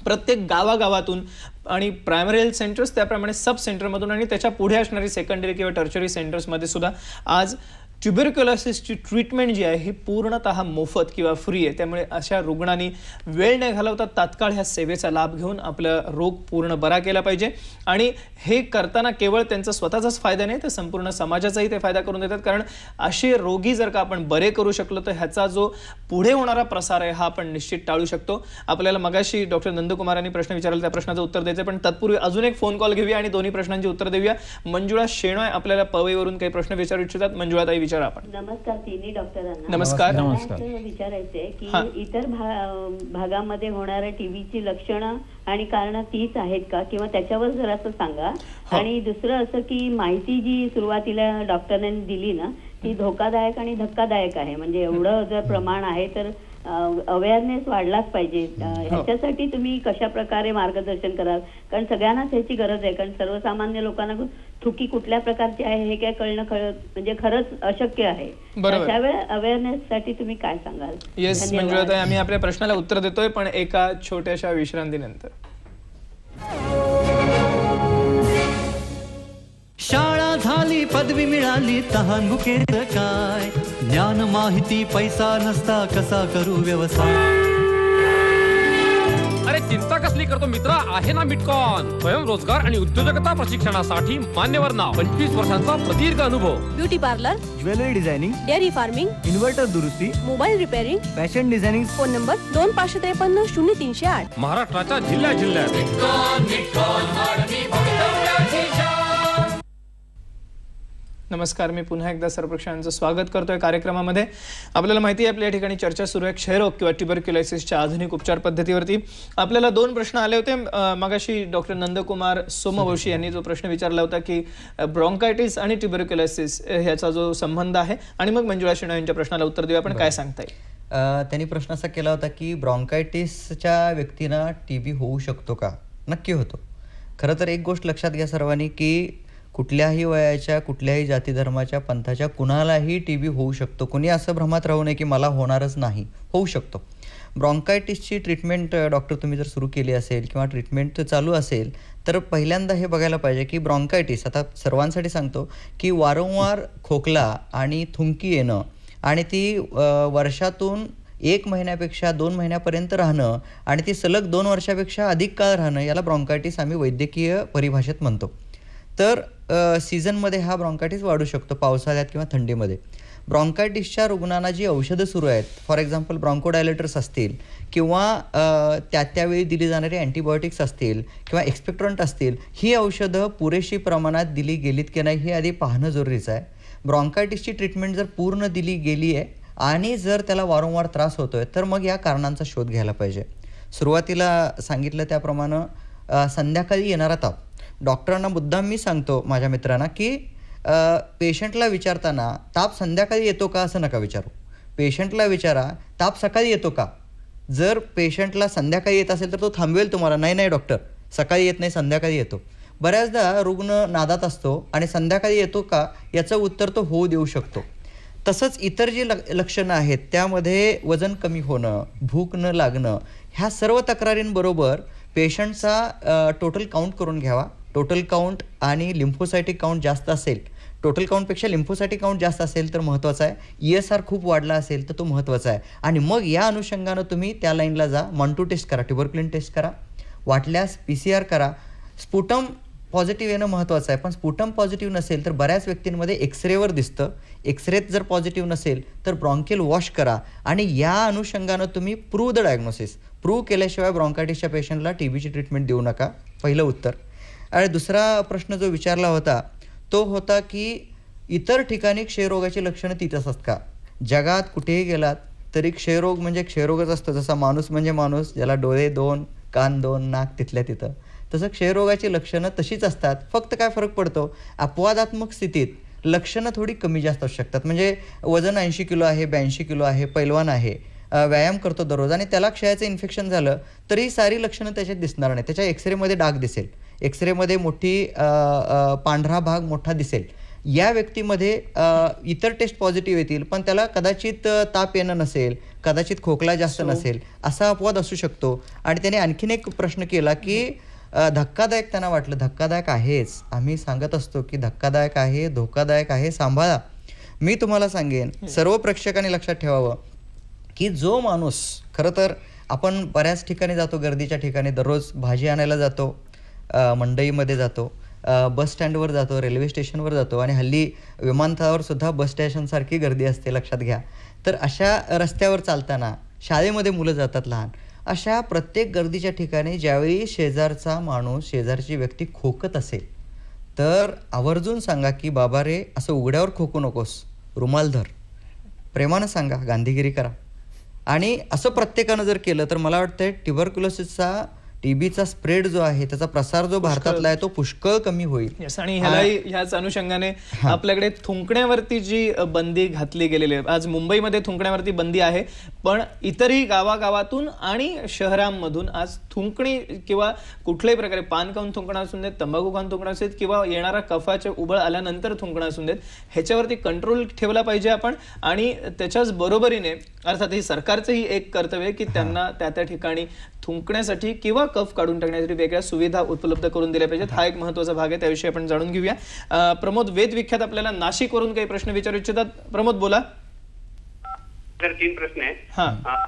प्रत्येक गावागावातून आणि प्रायमरी हेल्थ सेंटर्स, त्याप्रमाणे सब सेंटरमधून आणि त्याच्या पुढे असणारी सेकंडरी किंवा टर्चरी सेंटर्समध्ये सुद्धा आज ट्युबरक्युलोसिसची ट्रीटमेंट जी आहे ही पूर्णतः मोफत किंवा फ्री आहे. त्यामुळे अशा रुग्णांनी वेळ न घालवता तात्काळ ह्या सेवेचा लाभ घेऊन आपला रोग पूर्ण बरा केला पाहिजे. आणि हे करताना केवळ त्यांचा स्वतःचाच फायदा नाही, तर संपूर्ण समाजाचाही ते फायदा करून देतात. कारण असे रोगी जर का आपण बरे करू शकलो तर ह्याचा जो पुढे होणारा प्रसार आहे हा आपण निश्चित टाळू शकतो. आपल्याला मगाशी डॉक्टर नंदकुमारांनी प्रश्न विचारला, त्या प्रश्नाचं उत्तर द्यायचं, पण तत्पूर्वी अजून एक फोन कॉल घेऊया आणि दोन्ही प्रश्नांची उत्तर देऊया. मंजुळा शेणोय आपल्याला पवईवरून काही प्रश्न विचारू इच्छितात. मंजुळाताई विचारा आपण. नमस्कार तिन्ही डॉक्टरांना. नमस्कार. विचारायचंय की इतर भागामध्ये होणाऱ्या टीबीची लक्षणं आणि कारणं तीच आहेत का, किंवा त्याच्यावर जर असं सांगा. आणि दुसरं असं की माहिती जी सुरुवातीला डॉक्टरांनी दिली ना ती धोकादायक आणि धक्कादायक आहे. म्हणजे एवढं जर प्रमाण आहे तर अवेअरनेस वाढलाच पाहिजे. ह्याच्यासाठी तुम्ही कशा प्रकारे मार्गदर्शन कराल, कारण सगळ्यांनाच ह्याची गरज आहे. कारण सर्वसामान्य लोकांना थुकी कुठल्या प्रकारची आहे हे काय कळणं म्हणजे खरंच अशक्य आहे. त्यावेळेस अवेअरनेस साठी तुम्ही काय सांगाल? येस मंजुळाताई, आम्ही आपल्या प्रश्नाला उत्तर देतोय पण एका छोट्याशा विश्रांतीनंतर. शाळा झाली, पदवी मिळाली, तहान भुकेत काय, ज्ञान माहिती पैसा नसता कसा करू व्यवसाय. अरे चिंता कसली करतो मित्रा, आहे ना मिटकॉन. स्वयंरोजगार आणि उद्योजकता प्रशिक्षणासाठी मान्यवर नाव, 25 वर्षांचा प्रदीर्घ अनुभव. Beauty parlour, jewellery designing, dairy farming, inverter दुरुस्ती, mobile repairing, fashion designing. Phone number 2553-0308. महाराष्ट्राच्या जिल्ह्यात. नमस्कार, मी पुन्हा एकदा सर्व प्रेक्षकांचं स्वागत करतोय कार्यक्रमामध्ये. आपल्याला माहिती आहे आपल्या ठिकाणी चर्चा सुरू आहे क्षयरोग किंवा ट्युबरक्युलोसिसच्या आधुनिक उपचार पद्धतीवरती. आपल्याला दोन प्रश्न आले होते मगाशी. डॉक्टर नंदकुमार सोमवंशी यांनी जो प्रश्न विचारला होता की ब्रॉन्कायटिस आणि ट्युबरक्युलोसिस ह्याचा जो संबंध आहे, आणि मग मंजुळा शेणोय यांच्या प्रश्नाला उत्तर देऊया. पण काय सांगता येईल? त्यांनी प्रश्न असा केला होता की ब्रॉन्कायटिसच्या व्यक्तींना टीबी होऊ शकतो का? नक्की होतो. खरं तर एक गोष्ट लक्षात घ्या सर्वांनी की कुठल्याही वयाच्या, कुठल्याही जाती धर्माच्या, पंथाच्या कुणालाही टीबी होऊ शकतो. कुणी असं भ्रमात राहू नये की मला होणारच नाही, होऊ शकतो. ब्रॉन्कायटिसची ट्रीटमेंट डॉक्टर तुम्ही जर सुरू केली असेल किंवा ट्रीटमेंट चालू असेल तर पहिल्यांदा हे बघायला पाहिजे की ब्रॉन्कायटिस, आता सर्वांसाठी सांगतो की वारंवार खोकला आणि थुंकी येणं आणि ती वर्षातून 1 महिन्यापेक्षा 2 महिन्यापर्यंत राहणं आणि ती सलग 2 वर्षापेक्षा अधिक काळ राहणं, याला ब्रॉन्कायटिस आम्ही वैद्यकीय परिभाषेत म्हणतो. तर सीझनमध्ये हा ब्रॉन्कायटिस वाढू शकतो, पावसाळ्यात किंवा थंडीमध्ये. ब्रॉन्कायटिसच्या रुग्णांना जी औषधं सुरू आहेत, फॉर एक्झाम्पल ब्रॉन्कोडायलेटर्स असतील किंवा त्यावेळी दिली जाणारी अँटीबायोटिक्स असतील किंवा एक्सपेक्टरंट असतील, ही औषधं पुरेशी प्रमाणात दिली गेलीत की नाही हे आधी पाहणं जरुरीचं आहे. ब्रॉन्कायटिसची ट्रीटमेंट जर पूर्ण दिली गेली आहे आणि जर त्याला वारंवार त्रास होतोय तर मग या कारणांचा शोध घ्यायला पाहिजे. सुरुवातीला सांगितलं त्याप्रमाणे संध्याकाळी येणारा ताप, डॉक्टरांना मुद्दाम मी सांगतो माझ्या मित्रांना की पेशंटला विचारताना ताप संध्याकाळी येतो का असं नका विचारू. पेशंटला विचारा ताप सकाळी येतो का. जर पेशंटला संध्याकाळी येत असेल तर तो थांबवेल तुम्हाला, नाही डॉक्टर सकाळी येत नाही संध्याकाळी येतो. बऱ्याचदा रुग्ण नादात असतो आणि संध्याकाळी येतो का याचं उत्तर तो हो देऊ शकतो. तसंच इतर जी लक्षणं आहेत त्यामध्ये वजन कमी होणं, भूक न लागणं, ह्या सर्व तक्रारींबरोबर पेशंटचा टोटल काउंट करून घ्यावा. टोटल काउंट आणि लिम्फोसायटिक काउंट जास्त असेल, टोटल काउंटपेक्षा लिम्फोसायटिक काउंट जास्त असेल तर महत्त्वाचा आहे. ESR खूप वाढला असेल तर तो महत्त्वाचा आहे. आणि मग या अनुषंगानं तुम्ही त्या लाईनला जा, मॉन्टू टेस्ट करा, ट्युबरक्युलिन टेस्ट करा, वाटल्यास PCR करा. स्पुटम पॉझिटिव्ह येणं महत्त्वाचं आहे, पण स्पुटम पॉझिटिव्ह नसेल तर बऱ्याच व्यक्तींमध्ये एक्सरेवर दिसतं. एक्सरेत जर पॉझिटिव्ह नसेल तर ब्रॉन्कियल वॉश करा आणि या अनुषंगानं तुम्ही प्रूव्ह द डायग्नोसिस. प्रूव्ह केल्याशिवाय ब्रॉन्कायटिसच्या पेशंटला टीबीची ट्रीटमेंट देऊ नका, पहिलं उत्तर. आणि दुसरा प्रश्न जो विचारला होता तो होता की इतर ठिकाणी क्षयरोगाची लक्षणं तीच असतात का? जगात कुठेही गेलात तरी क्षयरोग म्हणजे क्षयरोगच असतो. जसा माणूस म्हणजे माणूस, ज्याला डोळे 2, कान 2, नाक तिथल्या तिथं, तसं क्षयरोगाची लक्षणं तशीच असतात. फक्त काय फरक पडतो, अपवादात्मक स्थितीत लक्षणं थोडी कमी जास्त असू शकतात. म्हणजे वजन 80 किलो आहे, 82 किलो आहे, पैलवान आहे, व्यायाम करतो दररोज आणि त्याला क्षयाचं इन्फेक्शन झालं तरी सारी लक्षणं त्याच्यात दिसणार नाही. त्याच्या एक्सरेमध्ये डाग दिसेल, एक्सरेमध्ये मोठी पांढरा भाग मोठा दिसेल. या व्यक्तीमध्ये इतर टेस्ट पॉझिटिव्ह येतील पण त्याला कदाचित ताप येणं नसेल, कदाचित खोकला जास्त नसेल, असा अपवाद असू शकतो. आणि त्याने आणखीन एक प्रश्न केला की धक्कादायक त्यांना वाटलं. धक्कादायक आहेच, आम्ही सांगत असतो की धक्कादायक आहे, धोकादायक आहे, सांभाळा. मी तुम्हाला सांगेन सर्व प्रेक्षकांनी लक्षात ठेवावं की जो माणूस, खरं तर आपण बऱ्याच ठिकाणी जातो, गर्दीच्या ठिकाणी दररोज भाजी आणायला जातो, मंडईमध्ये जातो, बस स्टँडवर जातो, रेल्वे स्टेशनवर जातो आणि हल्ली विमानतळावर सुद्धा बस स्टेशनसारखी गर्दी असते, लक्षात घ्या. तर अशा रस्त्यावर चालताना, शाळेमध्ये मुलं जातात लहान, अशा प्रत्येक गर्दीच्या ठिकाणी ज्यावेळी शेजारचा माणूस, शेजारची व्यक्ती खोकत असेल तर आवर्जून सांगा की बाबा रे असं उघड्यावर खोकू नकोस, रुमाल धर, प्रेमानं सांगा, गांधीगिरी करा. आणि असं प्रत्येकानं जर केलं तर मला वाटतं ट्युबरक्युलोसिसचा, टीबीचा स्प्रेड जो आहे, त्याचा प्रसार जो भारतातला आहे तो पुष्कळ कमी होईल. आणि ह्याच अनुषंगाने आपल्याकडे थुंकण्यावरती जी बंदी घातली गेलेली आहे, आज मुंबईमध्ये थुंकण्यावरती बंदी आहे, पण इतरही गावागावातून आणि शहरांमधून आज थुंकणी किंवा कुठल्याही प्रकारे पान खाऊन थुंकणं असून देत, तंबाखू खाऊन थुंकणं असून देत किंवा येणारा कफाचे उबळ आल्यानंतर थुंकणं असून देत, ह्याच्यावरती कंट्रोल ठेवला पाहिजे आपण. आणि त्याच्याच बरोबरीने अर्थात ही सरकारचंही एक कर्तव्य आहे की त्यांना त्या त्या ठिकाणी थुंकण्यासाठी किंवा कफ काढून टाकण्यासाठी वेगळ्या सुविधा उपलब्ध करून दिल्या पाहिजेत. हा एक महत्त्वाचा भाग आहे, त्याविषयी आपण जाणून घेऊया. प्रमोद वेद विख्यात आपल्याला नाशिकवरून काही प्रश्न विचारू इच्छितात. प्रमोद बोला. तर 3 प्रश्न आहेत.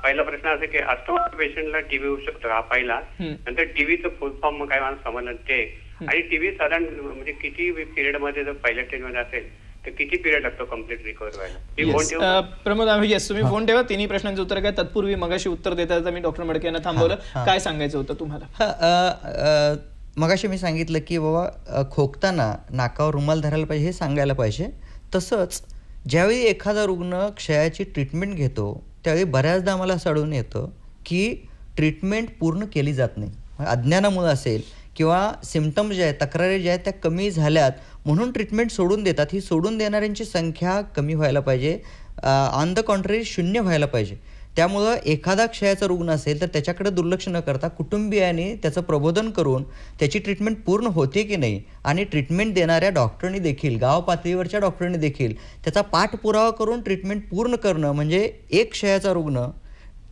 पहिला प्रश्न असा की अस्थमा पेशंटला टीबी होऊ शकतो का, पहिला. नंतर टीबीचं फुल फॉर्म काय मला समजलं ते, आणि टीबी साधारण म्हणजे किती पिरियड मध्ये जर पहिल्या स्टेज मध्ये असेल तर किती पिरियड लागतो कम्प्लीट रिकव्हर व्हायला. प्रमोद, येस तुम्ही फोन ठेवा. तिन्ही प्रश्नांचं उत्तर काय तत्पूर्वी मगाशी उत्तर देता मी डॉक्टर मडके यांना थांबवलं. काय सांगायचं होतं तुम्हाला? मगाशी मी सांगितलं की बाबा खोकताना नाकावर रुमाल धरायला पाहिजे हे सांगायला पाहिजे. तसंच ज्यावेळी एखादा रुग्ण क्षयाची ट्रीटमेंट घेतो त्यावेळी बऱ्याचदा आम्हाला असं आढळून येतं की ट्रीटमेंट पूर्ण केली जात नाही. अज्ञानामुळे असेल किंवा सिम्पटम्स जे आहेत, तक्रारी ज्या आहेत त्या कमी झाल्यात म्हणून ट्रीटमेंट सोडून देतात. ही सोडून देणाऱ्यांची संख्या कमी व्हायला पाहिजे, ऑन द कॉन्ट्ररी 0 व्हायला पाहिजे. त्यामुळं एखादा क्षयाचा रुग्ण असेल तर त्याच्याकडे दुर्लक्ष न करता कुटुंबियांनी त्याचं प्रबोधन करून त्याची ट्रीटमेंट पूर्ण होते की नाही आणि ट्रीटमेंट देणाऱ्या डॉक्टरांनी देखील, गाव पातळीवरच्या डॉक्टरांनी देखील त्याचा पाठपुरावा करून ट्रीटमेंट पूर्ण करणं. म्हणजे एक क्षयाचा रुग्ण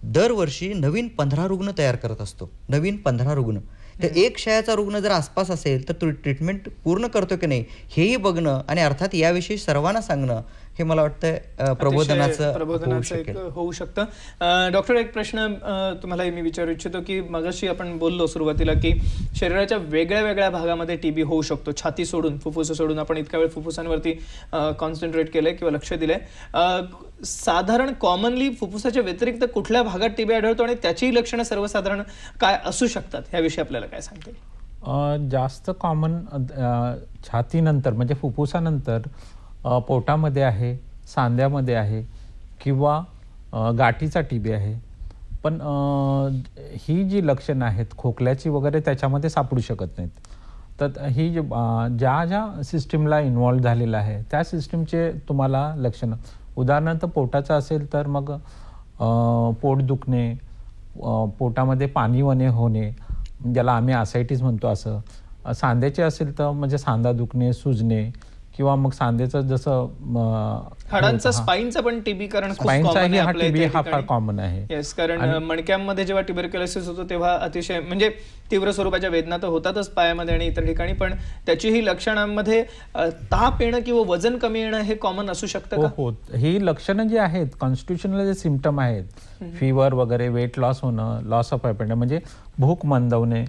दरवर्षी नवीन 15 रुग्ण तयार करत असतो, नवीन 15 रुग्ण. तर एक क्षयाचा रुग्ण जर आसपास असेल तर तो ट्रीटमेंट पूर्ण करतो की नाही हेही बघणं आणि अर्थात याविषयी सर्वांना सांगणं हे मला वाटतं प्रबोधनाचं होऊ शकतं. डॉक्टर, एक प्रश्न तुम्हाला मी विचारू इच्छितो की मगाशी आपण बोललो सुरुवातीला की शरीराच्या वेगळ्या वेगळ्या भागामध्ये टीबी होऊ शकतो. छाती सोडून, फुफ्फुस सोडून आपण इतका वेळ फुफ्फुसांवरती कॉन्सन्ट्रेट केलंय किंवा लक्ष दिलंय. साधारण कॉमनली फुफ्फुसाच्या व्यतिरिक्त कुठल्या भागात टीबी आढळतो आणि त्याची लक्षणं सर्वसाधारण काय असू शकतात ह्याविषयी आपल्याला काय सांगते? जास्त कॉमन छातीनंतर म्हणजे फुफ्फुसानंतर पोटामध्ये आहे, सांध्यामध्ये आहे किंवा गाठीचा टीबी आहे. पण ही जी लक्षणं आहेत खोकल्याची वगैरे त्याच्यामध्ये सापडू शकत नाहीत. तर ही ज्या ज्या सिस्टीमला इन्व्हॉल्व झालेलं आहे त्या सिस्टीमचे तुम्हाला लक्षणं, उदाहरणार्थ पोटाचं असेल तर मग पोट दुखणे, पोटामध्ये पाणीवणे होणे ज्याला आम्ही आसायटिस म्हणतो असं. सांध्याचे असेल तर म्हणजे सांधा दुखणे, सुजणे किंवा मग सांधेचं जसं हाडांचा स्पाईनचा पण टीबी कारण फार कॉमन आहे. येस, कारण मणक्यांमध्ये जेव्हा ट्युबरक्युलोसिस होतो तेव्हा अतिशय म्हणजे तीव्र स्वरूपाच्या वेदना तर होतातच पायामध्ये आणि इतर ठिकाणी, पण त्याचीही लक्षणांमध्ये ताप येणं किंवा वजन कमी येणं हे कॉमन असू शकतं का? हो, ही लक्षणं जी आहेत, कॉन्स्टिट्युशनल जे सिम्पटम आहेत, फीवर वगैरे, वेट लॉस होणं, लॉस ऑफ ॲपेटाईट म्हणजे भूक मंदावणे,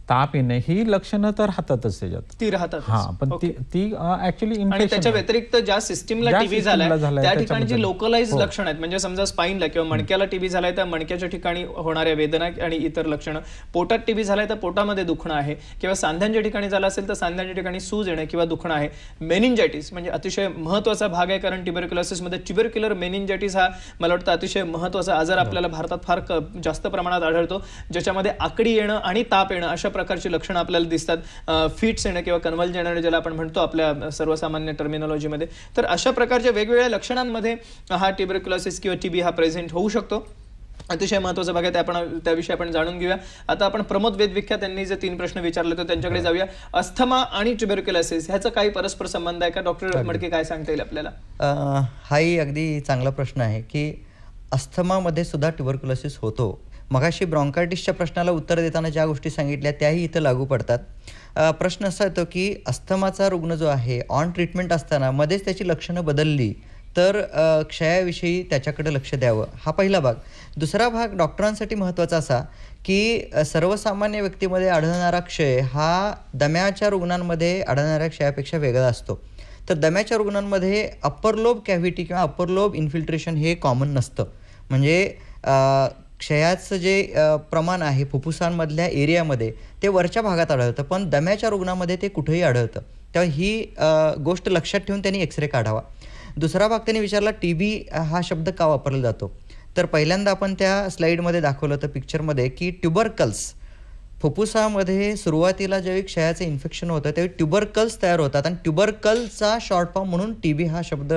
ताप येणे, ही लक्षणं तर राहतातच त्याच्यात, ती राहतात. हा, पण ती ऍक्च्युअली आणि त्याच्या व्यतिरिक्त ज्या सिस्टीमला टीबी झालाय त्या ठिकाणी जी लोकलाइज लक्षण आहेत, म्हणजे समजा स्पाईनला किंवा मणक्याला टीबी झालाय तर मणक्याच्या ठिकाणी होणाऱ्या वेदना आणि इतर लक्षणं, पोटात टीबी झालाय तर पोटामध्ये दुखणं आहे किंवा सांध्यांच्या ठिकाणी झालं असेल तर सांध्यांच्या ठिकाणी सूज येणं किंवा दुखणं आहे. मेनिंजायटिस म्हणजे अतिशय महत्वाचा भाग आहे, कारण ट्युबरक्युलोसिस मध्ये ट्युबरक्युलर मेनिंजायटिस हा मला वाटतं अतिशय महत्वाचा आजार आपल्याला भारतात फार जास्त प्रमाणात आढळतो, ज्याच्यामध्ये आकडी येणं आणि ताप येणं अशा प्रकारची लक्षणं आपल्याला दिसतात, फिट्स येणं किंवा कन्व्हल्जन येणं ज्याला आपण म्हणतो आपल्या सर्वसामान्य टर्मिनॉलॉजीमध्ये, तर अशा प्रकारच्या वेगवेगळ्या लक्षणांमध्ये हा ट्युबरक्युलोसिस किंवा टीबी हा प्रेझेंट होऊ शकतो. अतिशय महत्त्वाचा भाग आहे, त्याविषयी आपण जाणून घेऊया. आता आपण प्रमोद वेदविख्यात यांनी जे 3 प्रश्न विचारले तर त्यांच्याकडे जाऊया. अस्थमा आणि ट्युबरक्युलोसिस ह्याचा काही परस्पर संबंध आहे का? डॉक्टर मडके काय सांगता येईल आपल्याला? हाही अगदी चांगला प्रश्न आहे की अस्थमामध्ये सुद्धा ट्युबरक्युलोसिस होतो. मगाशी ब्रॉन्कायटिसच्या प्रश्नाला उत्तर देताना ज्या गोष्टी सांगितल्या त्याही इथं लागू पडतात. प्रश्न असा येतो की अस्थमाचा रुग्ण जो आहे ऑन ट्रीटमेंट असताना मध्येच त्याची लक्षणं बदलली तर क्षयाविषयी त्याच्याकडे लक्ष द्यावं, हा पहिला भाग. दुसरा भाग डॉक्टरांसाठी महत्त्वाचा असा की सर्वसामान्य व्यक्तीमध्ये आढळणारा क्षय हा दम्याच्या रुग्णांमध्ये आढळणाऱ्या क्षयापेक्षा वेगळा असतो. तर दम्याच्या रुग्णांमध्ये अप्पर लोब कॅव्हिटी किंवा अप्पर लोब इन्फिल्ट्रेशन हे कॉमन नसतं. म्हणजे क्षयाचं जे प्रमाण आहे फुफ्फुसांमधल्या एरियामध्ये ते वरच्या भागात आढळतं, पण दम्याच्या रुग्णामध्ये ते कुठेही आढळतं. तेव्हा ही गोष्ट लक्षात ठेवून त्यांनी एक्सरे काढावा. दुसरा भाग त्यांनी विचारला टीबी हा शब्द का वापरला जातो. तर पहिल्यांदा आपण त्या स्लाईडमध्ये दाखवलं होतं पिक्चरमध्ये की ट्युबरकल्स फुफ्फुसामध्ये सुरुवातीला ज्यावेळी क्षयाचं इन्फेक्शन होतं त्यावेळी ट्युबरकल्स तयार होतात आणि ट्युबरकलचा शॉर्ट फॉर्म म्हणून टीबी हा शब्द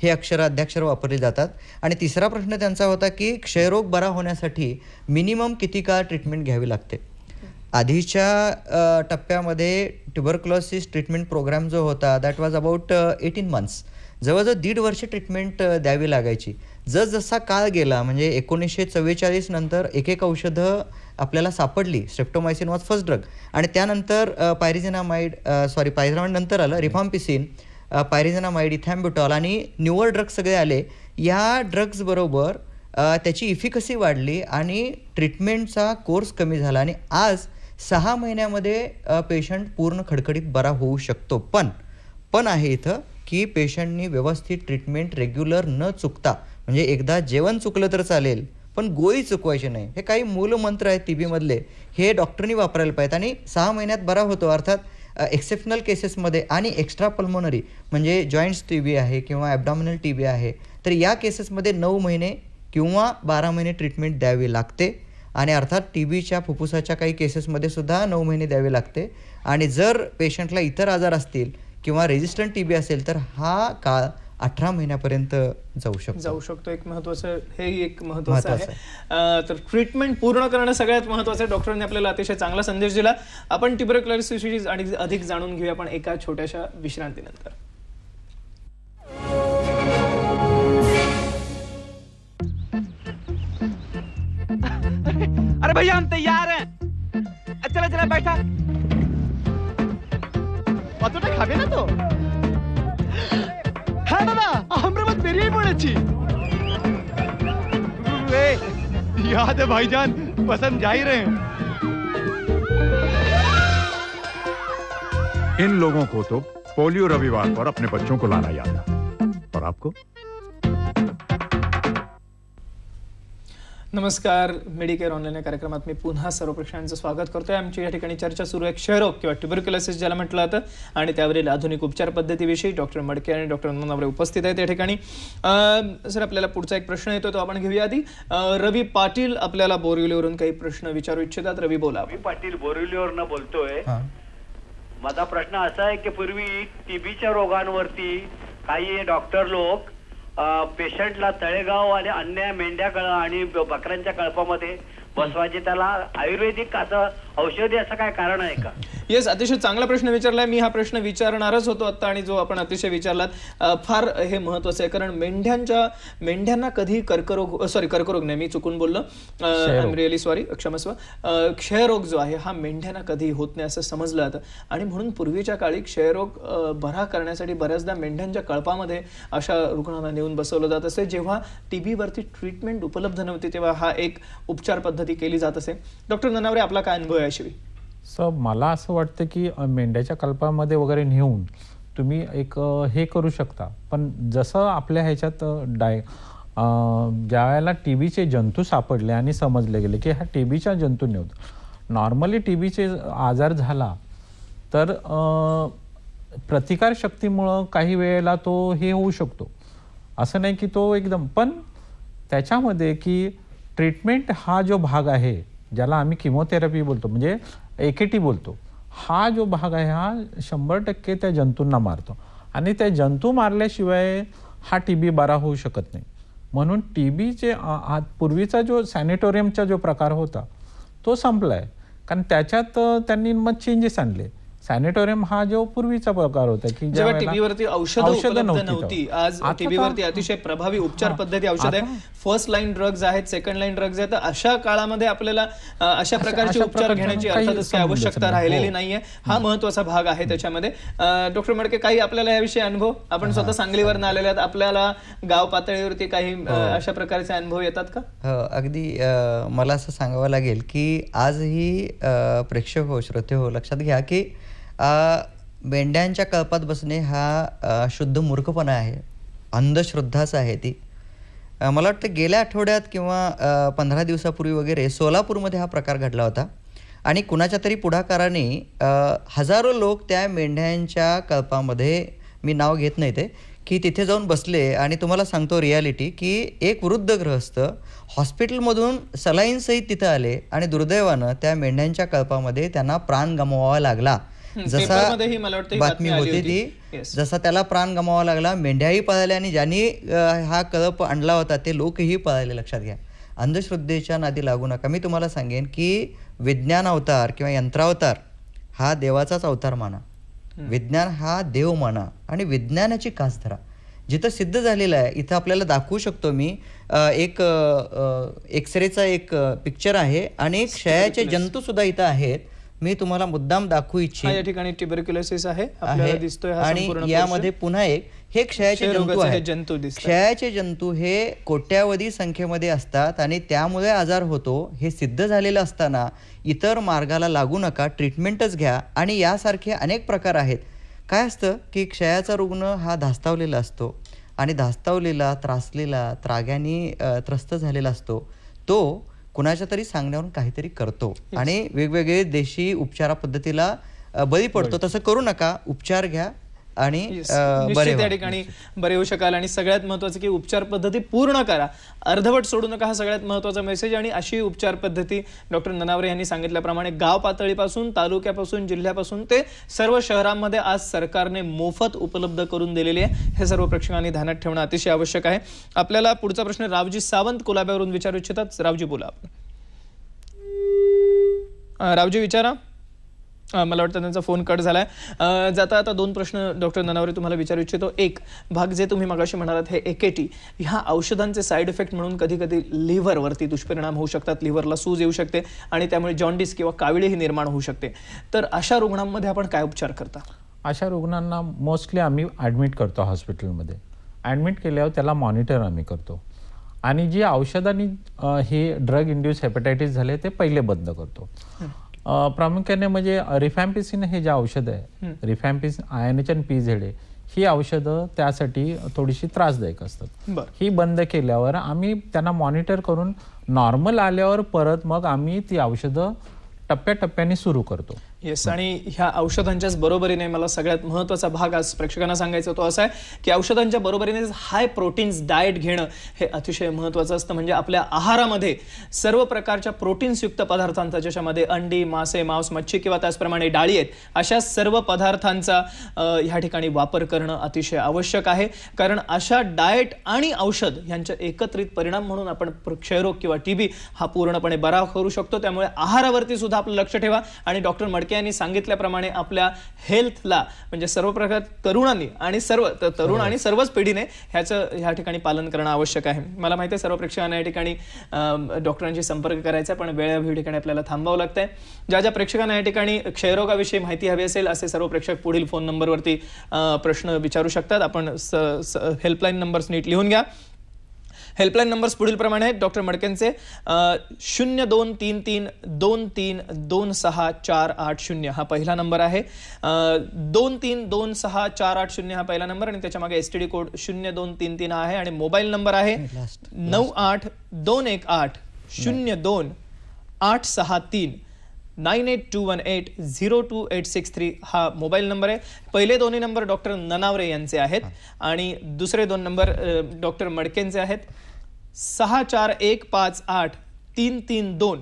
हे अद्याक्षर वापरले जातात. आणि तिसरा प्रश्न त्यांचा होता की क्षयरोग बरा होण्यासाठी मिनिमम किती काळ ट्रीटमेंट घ्यावी लागते. आधीच्या टप्प्यामध्ये ट्युबरक्युलोसिस ट्रीटमेंट प्रोग्राम जो होता दॅट वॉज अबाउट 18 months. जवळजवळ 1.5 वर्ष ट्रीटमेंट द्यावी लागायची. जसा काळ गेला म्हणजे 1944 नंतर एक औषधं आपल्याला सापडली. स्ट्रेप्टोमायसिन वॉज फर्स्ट ड्रग आणि त्यानंतर पायरिझिनामाइड नंतर आलं रिफाम्पिसिन, पायरिझिनामाइड, इथॅम्ब्युटॉल आणि न्यूअर ड्रग्स सगळे आले. या ड्रग्स बरोबर त्याची इफिकसी वाढली आणि ट्रीटमेंटचा कोर्स कमी झाला आणि आज 6 महिन्यामध्ये पेशंट पूर्ण खडखडीत बरा होऊ शकतो. पण आहे इथं की पेशंटनी व्यवस्थित ट्रीटमेंट रेग्युलर न चुकता, म्हणजे एकदा जेवण चुकलं तर चालेल पण गोळी चुकवायची नाही. हे काही मूलमंत्र आहेत टीबीमधले, हे डॉक्टरनी वापरायला पाहिजेत आणि 6 महिन्यात बरा होतो. अर्थात एक्सेप्शनल केसेसमध्ये आणि एक्स्ट्रा पल्मोनरी म्हणजे जॉईंट्स टीबी आहे किंवा ॲब्डॉमिनल टीबी आहे तर या केसेसमध्ये 9 महिने किंवा 12 महिने ट्रीटमेंट द्यावी लागते. आणि अर्थात टीबीच्या फुफ्फुसाच्या काही केसेसमध्ये सुद्धा 9 महिने द्यावे लागते. आणि जर पेशंटला इतर आजार असतील किंवा रेजिस्टंट टीबी असेल तर हा काळ 18 महिन्यापर्यंत जाऊ शकतो. एक महत्त्वाचं आहे. तर ट्रीटमेंट पूर्ण करणं सगळ्यात महत्त्वाचं आहे. डॉक्टरांनी आपल्याला अतिशय चांगला संदेश दिला. आपण ट्युबरक्युलोसिस आणि अधिक जाणून घेऊया पण एका छोट्याशा विश्रांतीनंतर. अरे भैया हम तैयार हैं, चला चला बैठा, পাত্রটা খাবে না তো? হ্যাঁ দাদা, আমরা মত বেরিয়ে পড়েছি। याद है भाईजान, पसंद जा ही रहे हैं। इन लोगों को तो पोलियो रविवार पर अपने बच्चों को लाना याद था, और आपको? नमस्कार. मेडिकेअर ऑनलाईन या कार्यक्रमात मी पुन्हा सर्व प्रेक्षकांचं स्वागत करतोय. आमची या ठिकाणी चर्चा सुरू आहे क्षयरोग किंवा ट्युबरक्युलोसिस ज्याला म्हटलं जातं आणि त्यावरील आधुनिक उपचार पद्धतीविषयी. डॉक्टर मडके आणि डॉक्टर ननावरे उपस्थित आहेत या ठिकाणी. सर, आपल्याला पुढचा एक प्रश्न येतो तो आपण घेऊया. आधी रवी पाटील आपल्याला बोरिवलीवरून काही प्रश्न विचारू इच्छितात. रवी बोला. रवी पाटील बोरिवलीवरनं बोलतोय. माझा प्रश्न असा आहे की पूर्वी टीबीच्या रोगांवरती काही डॉक्टर लोक पेशंटला तळेगाव आणि अन्य मेंढ्या कळ आणि बकऱ्यांच्या कळपामध्ये बसवायचे, त्याला आयुर्वेदिक असं औषधी असं काय कारण आहे का? येस, अतिशय चांगला प्रश्न विचारलाय. मी हा प्रश्न विचारणारच होतो आता, आणि जो आपण अतिशय विचारलात फार हे महत्वाचं आहे. कारण मेंढ्यांना कधी कर्करोग नाही, मी चुकून बोललो, आय एम रिअली सॉरी, क्षमस्व. क्षयरोग जो आहे हा मेंढ्यांना कधी होत नाही असं समजलं जातं आणि म्हणून पूर्वीच्या काळी क्षयरोग बरा करण्यासाठी बऱ्याचदा मेंढ्यांच्या कळपामध्ये अशा रुग्णांना नेऊन बसवलं जात असे. जेव्हा टीबीवरती ट्रीटमेंट उपलब्ध नव्हती तेव्हा हा एक उपचार पद्धती केली जात असे. डॉक्टर ननावरे, आपला काय अनुभव आहे याशिवाय? सर, मला असं वाटतं की मेंढ्याच्या कल्पामध्ये वगैरे नेऊन तुम्ही एक हे करू शकता, पण जसं आपल्या ह्याच्यात ज्या वेळेला टीबीचे जंतू सापडले आणि समजले गेले की हा टीबीच्या जंतू नव्हतं. नॉर्मली टीबीचे आजार झाला तर प्रतिकारशक्तीमुळं काही वेळेला तो हे होऊ शकतो, असं नाही की तो एकदम, पण त्याच्यामध्ये की ट्रीटमेंट हा जो भाग आहे ज्याला आम्ही किमोथेरपी बोलतो म्हणजे AKT बोलतो, हा जो भाग आहे हा 100% त्या जंतूंना मारतो आणि त्या जंतू मारल्याशिवाय हा TB बरा होऊ शकत नाही. म्हणून TBचे पूर्वीचा जो सॅनिटोरियमचा जो प्रकार होता तो संपलाय, कारण त्याच्यात त्यांनी मग चेंजेस आणले. सॅनिटोरियम हा जो पूर्वीचा प्रकार होता की जेव्हा टीबीवरती औषधं उपलब्ध नव्हती, आज टीबीवरती अतिशय प्रभावी उपचार पद्धती, औषध आहे, फर्स्ट लाईन ड्रग्ज आहेत, सेकंड लाईन ड्रग्ज आहेत. अशा काळामध्ये आपल्याला अशा प्रकारचे उपचार घेण्याची अर्थातच काही आवश्यकता राहिलेली नाहीये. हा महत्वाचा भाग आहे त्याच्यामध्ये. डॉक्टर मडके, काही आपल्याला याविषयी अनुभव, आपण स्वतः सांगलीवरून आलेले आहेत, आपल्याला गाव पातळीवरती काही अशा प्रकारचे अनुभव येतात का? अगदी मला असं सांगावं लागेल की आजही प्रेक्षक हो, श्रोते हो, लक्षात घ्या की मेंढ्यांच्या कळपात बसणे हा शुद्ध मूर्खपणा आहे, अंधश्रद्धाच आहे ती. मला वाटतं गेल्या आठवड्यात किंवा 15 दिवसापूर्वी वगैरे सोलापूरमध्ये हा प्रकार घडला होता आणि कुणाच्या तरी पुढाकाराने हजारो लोक त्या मेंढ्यांच्या कळपामध्ये, मी नाव घेत नाही ते, की तिथे जाऊन बसले. आणि तुम्हाला सांगतो रियालिटी की एक वृद्ध गृहस्थ हॉस्पिटलमधून सलाईनसहित तिथं आले आणि दुर्दैवानं त्या मेंढ्यांच्या कळपामध्ये त्यांना प्राण गमवावा लागला. जसा बातमी होती ती, जसा त्याला प्राण गमावा लागला, मेंढ्याही पळाल्या आणि ज्यांनी हा कळप आणला होता ते लोकही पळाले. लक्षात घ्या, अंधश्रद्धेच्या नादी लागू नका. मी तुम्हाला सांगेन की विज्ञान अवतार किंवा यंत्रावतार हा देवाचाच अवतार माना, विज्ञान हा देव माना आणि विज्ञानाची कास धरा. जिथं सिद्ध झालेलं आहे इथं आपल्याला दाखवू शकतो. मी एक एक्सरेचा एक पिक्चर आहे आणि क्षयाचे जंतू सुद्धा इथं आहेत, मी तुम्हाला मुद्दाम दाखवू इच्छित. या ठिकाणी ट्युबरक्युलोसिस आहे आपल्याला दिसतोय आणि यामध्ये पुन्हा एक हे क्षयाचे जंतू आहेत. क्षयाचे जंतू हे कोट्यावधी संख्येमध्ये असतात आणि त्यामुळे आजार होतो हे सिद्ध झालेलं असताना इतर मार्गाला लागू नका, ट्रीटमेंटच घ्या. आणि यासारखे अनेक प्रकार आहेत. काय असतं की क्षयाचा रुग्ण हा धास्तावलेला असतो आणि धास्तावलेला, त्रासलेला, त्राग्याने त्रस्त झालेला असतो, तो कुणाच्या तरी सांगण्यावरून काहीतरी करतो आणि वेगवेगळे देशी उपचार पद्धतीला बळी पडतो. तसं करू नका, उपचार घ्या आणि त्या ठिकाणी बरे होऊ शकाल. आणि सगळ्यात महत्वाचं की उपचार पद्धती पूर्ण करा, अर्धवट सोडू नका, हा सगळ्यात महत्वाचा मेसेज. आणि अशी उपचार पद्धती डॉक्टर ननावरे यांनी सांगितल्याप्रमाणे गाव पातळीपासून, तालुक्यापासून, जिल्ह्यापासून ते सर्व शहरांमध्ये आज सरकारने मोफत उपलब्ध करून दिलेली आहे. हे सर्व प्रेक्षकांनी ध्यानात ठेवणं अतिशय आवश्यक आहे. आपल्याला पुढचा प्रश्न रावजी सावंत कोलाब्यावरून विचारू इच्छितात. रावजी बोला. रावजी विचारा. मला वाटतं त्यांचा फोन कट झालाय. जाता आता 2 प्रश्न डॉक्टर ननावरे तुम्हाला विचारू इच्छितो. एक भाग जे तुम्ही मगाशी म्हणालात हे AKT, ह्या औषधांचे साईड इफेक्ट म्हणून कधी कधी लिव्हरवरती दुष्परिणाम होऊ शकतात, लिव्हरला सूज येऊ शकते आणि त्यामुळे जॉन्डिस किंवा काविळीही निर्माण होऊ शकते. तर अशा रुग्णांमध्ये आपण काय उपचार करता? अशा रुग्णांना मोस्टली आम्ही ॲडमिट करतो हॉस्पिटलमध्ये. ॲडमिट केल्यावर त्याला मॉनिटर आम्ही करतो आणि जी औषधांनी हे ड्रग इंड्यूस हेपॅटायटिस झाले ते पहिले बंद करतो. प्रामुख्याने म्हणजे रिफॅम्पिसिन हे जे औषध आहे, रिफॅम्पिसिन INH आणि PZA, ही औषधं त्यासाठी थोडीशी त्रासदायक असतात. ही बंद केल्यावर आम्ही त्यांना मॉनिटर करून नॉर्मल आल्यावर परत मग आम्ही ती औषधं टप्प्याटप्प्याने सुरू करतो. येस. आणि ह्या औषधांच्याच बरोबरीने मला सगळ्यात महत्वाचा भाग आज प्रेक्षकांना सांगायचा तो असा आहे की औषधांच्या बरोबरीने हाय प्रोटीन्स डाएट घेणं हे अतिशय महत्वाचं असतं. म्हणजे आपल्या आहारामध्ये सर्व प्रकारच्या प्रोटीन्सयुक्त पदार्थांचा, ज्याच्यामध्ये अंडी, मासे, मांस, मच्छी किंवा त्याचप्रमाणे डाळी आहेत, अशा सर्व पदार्थांचा ह्या ठिकाणी वापर करणं अतिशय आवश्यक आहे. कारण अशा डाएट आणि औषध यांच्या एकत्रित परिणाम म्हणून आपण क्षयरोग किंवा TB हा पूर्णपणे बरा करू शकतो. त्यामुळे आहारावरती सुद्धा आपलं लक्ष ठेवा. आणि डॉक्टर मडके यांनी सांगितल्याप्रमाणे आपल्या हेल्थला, म्हणजे सर्व प्रकार तरुणांनी आणि तरुण आणि सर्वच पिढीने ह्या ठिकाणी पालन करणं आवश्यक आहे. मला माहिती आहे सर्व प्रेक्षकांना या ठिकाणी डॉक्टरांशी संपर्क करायचा, पण वेळेअभावी ठिकाणी आपल्याला थांबावं लागतंय. ज्या प्रेक्षकांना या ठिकाणी क्षयरोगाविषयी माहिती हवी असेल असे सर्व प्रेक्षक पुढील फोन नंबरवरती प्रश्न विचारू शकतात. आपण हेल्पलाईन नंबर्स नीट लिहून घ्या. हेल्पलाईन नंबर्स पुढील प्रमाणे आहेत डॉक्टर मडकेंचे. 0233264880 हा पहिला नंबर आहे. 23264880 हा पहिला नंबर आणि त्याच्या मागे STD कोड 0233 आहे. आणि मोबाईल नंबर आहे 9821802863 9821802863 हा मोबाईल नंबर आहे. पहिले दोन्ही नंबर डॉक्टर ननावरे यांचे आहेत आणि दुसरे 2 नंबर डॉक्टर मडकेंचे आहेत. 64158 332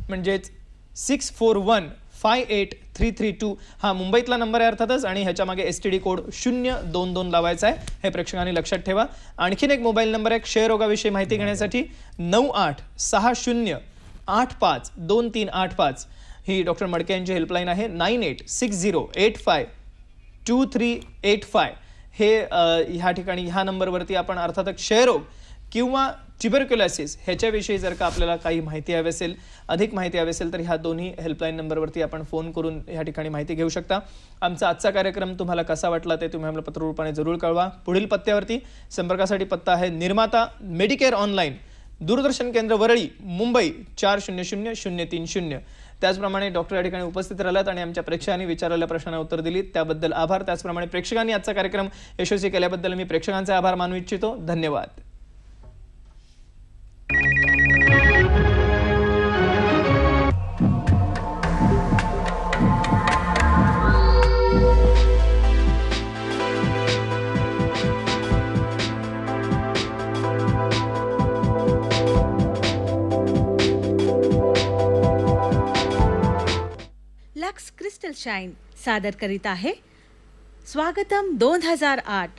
म्हणजेच 64158332 हा मुंबईतला नंबर आहे अर्थातच, आणि ह्याच्या मागे STD कोड 022 लावायचा आहे. हे प्रेक्षकांनी लक्षात ठेवा. आणखीन एक मोबाईल नंबर आहे क्षयरोगाविषयी माहिती घेण्यासाठी 9860852385. ही डॉक्टर मडके यांची हेल्पलाईन आहे. 9860852385 हे ह्या ठिकाणी ह्या नंबरवरती आपण अर्थातच क्षयरोग किंवा ट्युबरक्युलोसिस ह्याच्याविषयी जर का आपल्याला काही माहिती हवी असेल, अधिक माहिती हवी असेल, तर ह्या दोन्ही हेल्पलाईन नंबरवरती आपण फोन करून ह्या ठिकाणी माहिती घेऊ शकता. आमचा आजचा कार्यक्रम तुम्हाला कसा वाटला ते तुम्ही आम्हाला पत्ररूपाने जरूर कळवा. पुढील पत्त्यावरती संपर्कासाठी पत्ता आहे निर्माता मेडिकेअर ऑनलाईन, दूरदर्शन केंद्र वरळी, मुंबई 400030. त्याचप्रमाणे डॉक्टर या ठिकाणी उपस्थित राहिलात आणि आमच्या प्रेक्षकांनी विचारलेल्या प्रश्नांना उत्तर दिली त्याबद्दल आभार. त्याचप्रमाणे प्रेक्षकांनी आजचा कार्यक्रम यशस्वी केल्याबद्दल मी प्रेक्षकांचे आभार मानू इच्छितो. धन्यवाद. लक्स क्रिस्टल शाईन सादर करीत आहे स्वागतम 2008.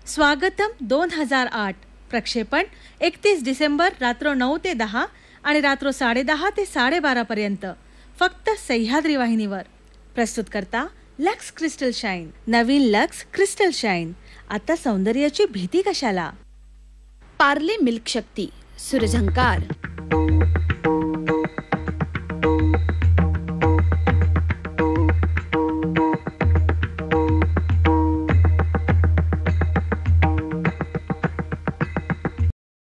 स्वागतम 2008 प्रक्षेपण 31 डिसेंबर रात्र 9 ते 10 आणि रात्र 10:30 ते 12:30 पर्यंत फक्त सह्याद्री वाहिनीवर. प्रस्तुत करता लक्स क्रिस्टल शाईन. नवीन लक्स क्रिस्टल शाईन. आता सौंदर्याची भीती कशाला. पार्ले मिल्क शक्ती सुरझंकार.